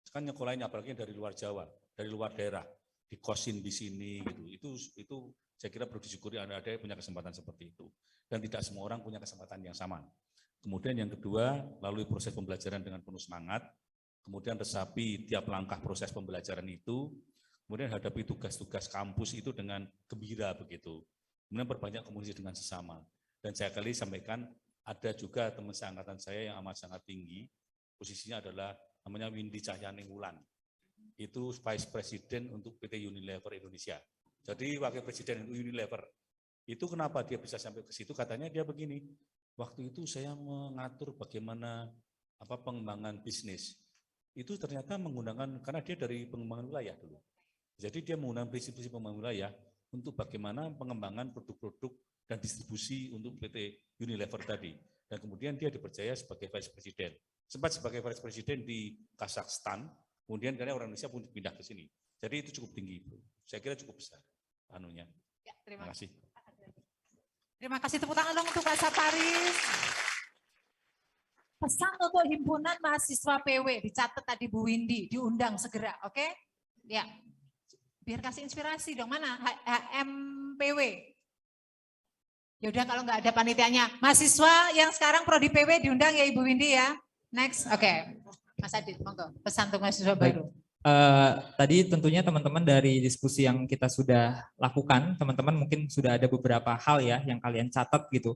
Sekarang nyekolahin apalagi dari luar Jawa, dari luar daerah, dikosin di sini gitu. Itu saya kira perlu disyukuri ada punya kesempatan seperti itu. Dan tidak semua orang punya kesempatan yang sama. Kemudian yang kedua, lalui proses pembelajaran dengan penuh semangat, kemudian resapi tiap langkah proses pembelajaran itu, kemudian hadapi tugas-tugas kampus itu dengan gembira begitu. Kemudian perbanyak komunikasi dengan sesama. Dan saya kali sampaikan, ada juga teman seangkatan saya yang amat sangat tinggi, posisinya adalah namanya Windy Cahyaningwulan. Itu Vice President untuk PT Unilever Indonesia. Jadi Wakil Presiden Unilever. Itu kenapa dia bisa sampai ke situ? Katanya dia begini, waktu itu saya mengatur bagaimana pengembangan bisnis. Itu ternyata menggunakan, karena dia dari pengembangan wilayah dulu. Jadi dia menggunakan prinsip-prinsip pengembangan wilayah, untuk bagaimana pengembangan produk-produk dan distribusi untuk PT Unilever tadi. Dan kemudian dia dipercaya sebagai Vice President. Sempat sebagai Vice President di Kazakhstan, kemudian karena orang Indonesia pun pindah ke sini. Jadi itu cukup tinggi, Bro. Saya kira cukup besar anunya. Ya, terima kasih. Terima kasih, tepuk tangan dong untuk Pak Saparis. Pesan untuk himpunan mahasiswa PW, dicatat tadi Bu Windy, diundang segera, oke? Ya. Biar kasih inspirasi dong, mana HMPW? Yaudah kalau nggak ada panitianya, mahasiswa yang sekarang prodi PW diundang ya Ibu Windy ya. Next, oke. Mas Adit, monggo, pesan untuk mahasiswa baru. Tadi tentunya teman-teman dari diskusi yang kita sudah lakukan, teman-teman mungkin sudah ada beberapa hal ya yang kalian catat gitu.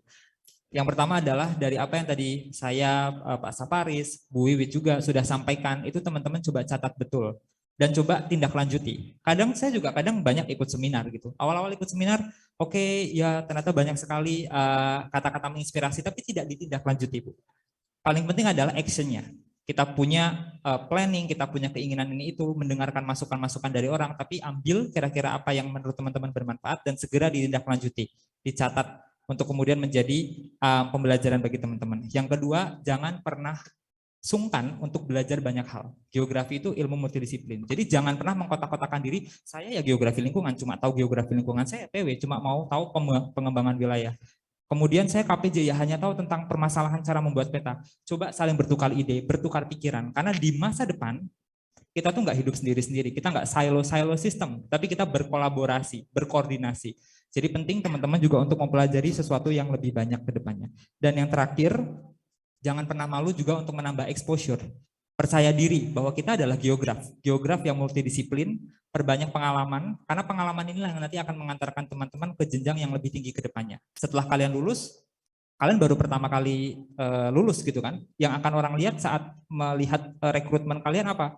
Yang pertama adalah dari apa yang tadi saya, Pak Saparis, Bu Wiwit juga sudah sampaikan, itu teman-teman coba catat betul. Dan coba tindak lanjuti. Kadang saya juga banyak ikut seminar gitu. Awal-awal ikut seminar, oke, ya ternyata banyak sekali kata-kata menginspirasi, tapi tidak ditindaklanjuti, Bu. Paling penting adalah actionnya. Kita punya planning, kita punya keinginan ini itu, mendengarkan masukan-masukan dari orang, tapi ambil kira-kira apa yang menurut teman-teman bermanfaat dan segera ditindaklanjuti, dicatat untuk kemudian menjadi pembelajaran bagi teman-teman. Yang kedua, jangan pernah sungkan untuk belajar banyak hal. Geografi itu ilmu multidisiplin. Jadi jangan pernah mengkotak-kotakan diri, saya ya geografi lingkungan, cuma tahu geografi lingkungan, saya PW, cuma mau tahu pengembangan wilayah. Kemudian saya KPJ ya hanya tahu tentang permasalahan cara membuat peta. Coba saling bertukar ide, bertukar pikiran. Karena di masa depan, kita tuh nggak hidup sendiri-sendiri. Kita nggak silo system, tapi kita berkolaborasi, berkoordinasi. Jadi penting teman-teman juga untuk mempelajari sesuatu yang lebih banyak ke depannya. Dan yang terakhir, jangan pernah malu juga untuk menambah exposure. Percaya diri bahwa kita adalah geograf yang multidisiplin, perbanyak pengalaman, karena pengalaman inilah yang nanti akan mengantarkan teman-teman ke jenjang yang lebih tinggi ke depannya. Setelah kalian lulus, kalian baru pertama kali lulus gitu kan, yang akan orang lihat saat melihat rekrutmen kalian apa?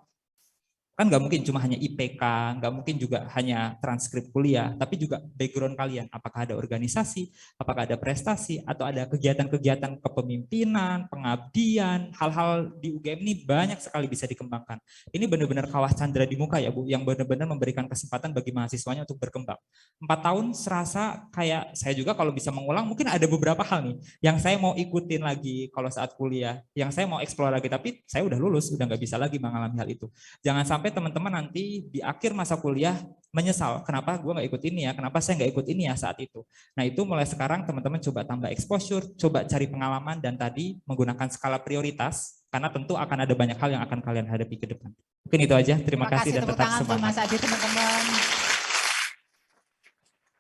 Kan nggak mungkin cuma hanya IPK, nggak mungkin juga hanya transkrip kuliah, tapi juga background kalian. Apakah ada organisasi, apakah ada prestasi, atau ada kegiatan-kegiatan kepemimpinan, pengabdian, hal-hal di UGM ini banyak sekali bisa dikembangkan. Ini benar-benar kawah candra di muka ya Bu, yang benar-benar memberikan kesempatan bagi mahasiswanya untuk berkembang. 4 tahun serasa kayak saya juga kalau bisa mengulang, mungkin ada beberapa hal nih, yang saya mau ikutin lagi kalau saat kuliah, yang saya mau eksplor lagi, tapi saya udah lulus, udah nggak bisa lagi mengalami hal itu. Jangan sampai teman-teman nanti di akhir masa kuliah menyesal, kenapa gue nggak ikut ini ya, kenapa saya nggak ikut ini ya saat itu. Nah itu mulai sekarang teman-teman coba tambah exposure, coba cari pengalaman, dan tadi menggunakan skala prioritas, karena tentu akan ada banyak hal yang akan kalian hadapi ke depan. Mungkin itu aja, terima kasih dan tetap semangat. Mas Adi, teman-teman.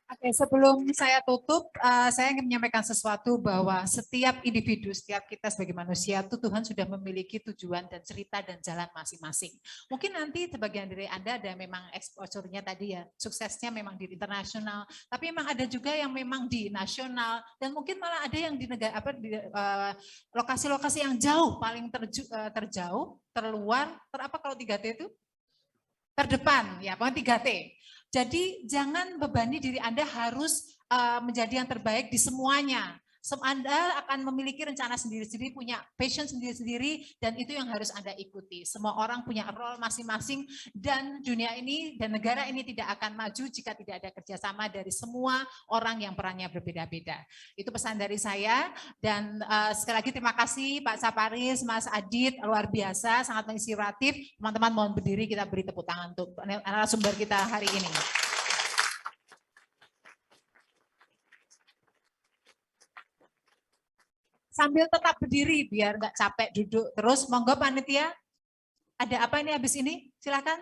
Oke, sebelum saya tutup, saya ingin menyampaikan sesuatu bahwa setiap individu, setiap kita sebagai manusia itu Tuhan sudah memiliki tujuan dan cerita dan jalan masing-masing. Mungkin nanti sebagian dari Anda ada memang exposure-nya tadi ya, suksesnya memang di internasional, tapi memang ada juga yang memang di nasional, dan mungkin malah ada yang di negara di lokasi-lokasi yang jauh, paling terjauh, terluar, kalau 3T itu? terdepan, ya pokoknya 3T. Jadi jangan bebani diri Anda harus menjadi yang terbaik di semuanya. Anda akan memiliki rencana sendiri-sendiri, punya passion sendiri-sendiri, dan itu yang harus Anda ikuti. Semua orang punya role masing-masing, dan dunia ini dan negara ini tidak akan maju jika tidak ada kerjasama dari semua orang yang perannya berbeda-beda. Itu pesan dari saya, dan sekali lagi terima kasih Pak Saparis, Mas Adit, luar biasa, sangat menginspiratif. Teman-teman mohon berdiri, kita beri tepuk tangan untuk narasumber kita hari ini. Sambil tetap berdiri biar nggak capek duduk terus. Monggo panitia, ada apa ini habis ini? Silakan.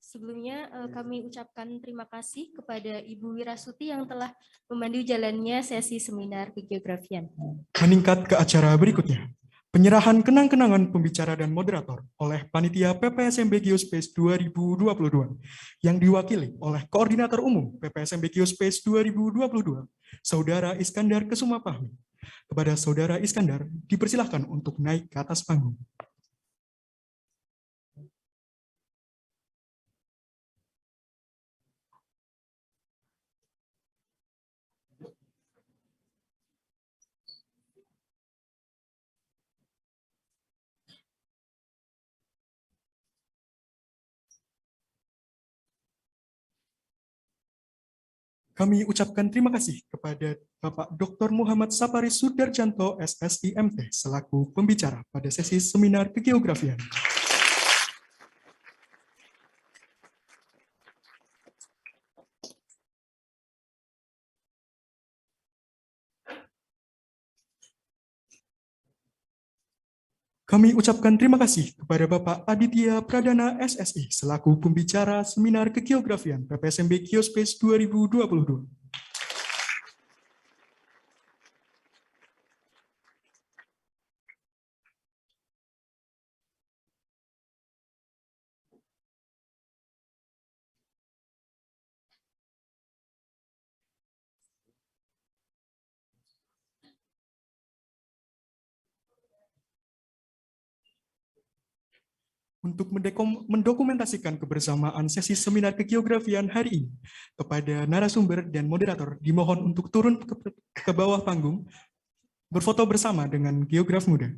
Sebelumnya kami ucapkan terima kasih kepada Ibu Wirasuti yang telah memandu jalannya sesi seminar kegeografian. Meningkat ke acara berikutnya. Penyerahan kenang-kenangan pembicara dan moderator oleh Panitia PPSMB Geospace 2022 yang diwakili oleh Koordinator Umum PPSMB Geospace 2022, Saudara Iskandar Kesuma Fahmi. Kepada Saudara Iskandar, dipersilahkan untuk naik ke atas panggung. Kami ucapkan terima kasih kepada Bapak Dr. Muhammad Saparis Sudarjanto, SSI MT, selaku pembicara pada sesi seminar kegeografian. Kami ucapkan terima kasih kepada Bapak Aditya Pradana SSI selaku pembicara seminar kegeografian PPSMB Geospace 2022. Untuk mendokumentasikan kebersamaan sesi seminar kegeografian hari ini, kepada narasumber dan moderator dimohon untuk turun ke bawah panggung, berfoto bersama dengan geograf muda.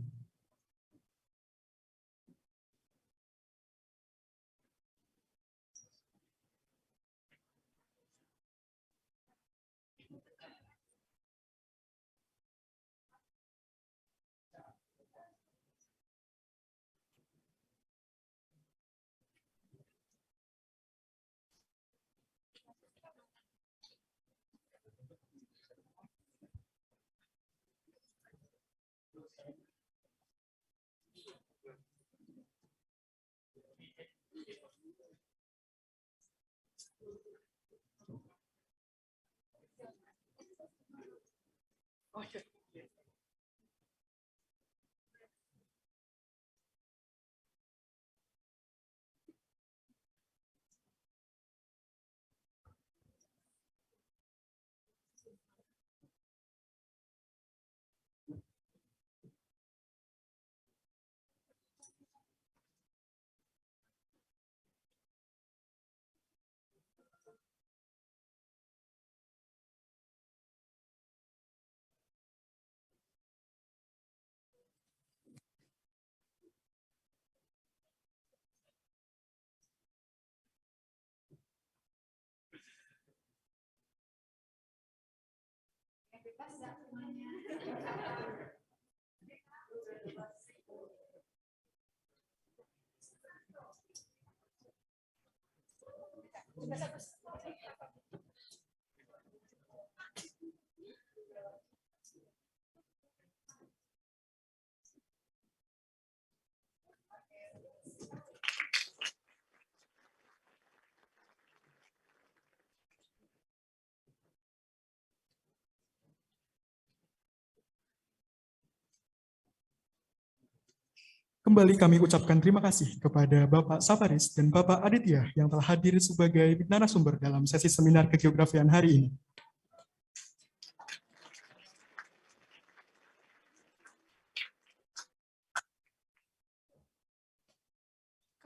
Kembali kami ucapkan terima kasih kepada Bapak Saparis dan Bapak Aditya yang telah hadir sebagai narasumber dalam sesi seminar kegeografian hari ini.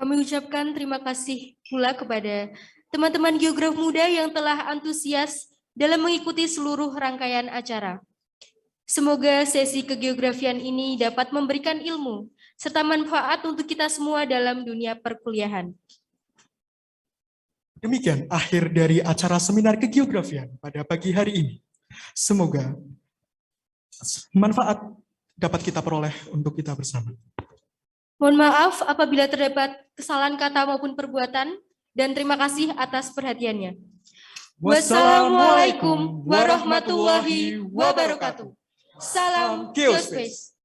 Kami ucapkan terima kasih pula kepada teman-teman geograf muda yang telah antusias dalam mengikuti seluruh rangkaian acara. Semoga sesi kegeografian ini dapat memberikan ilmu serta manfaat untuk kita semua dalam dunia perkuliahan. Demikian akhir dari acara seminar kegeografian pada pagi hari ini. Semoga manfaat dapat kita peroleh untuk kita bersama. Mohon maaf apabila terdapat kesalahan kata maupun perbuatan, dan terima kasih atas perhatiannya. Wassalamualaikum warahmatullahi wabarakatuh. Salam Geospace.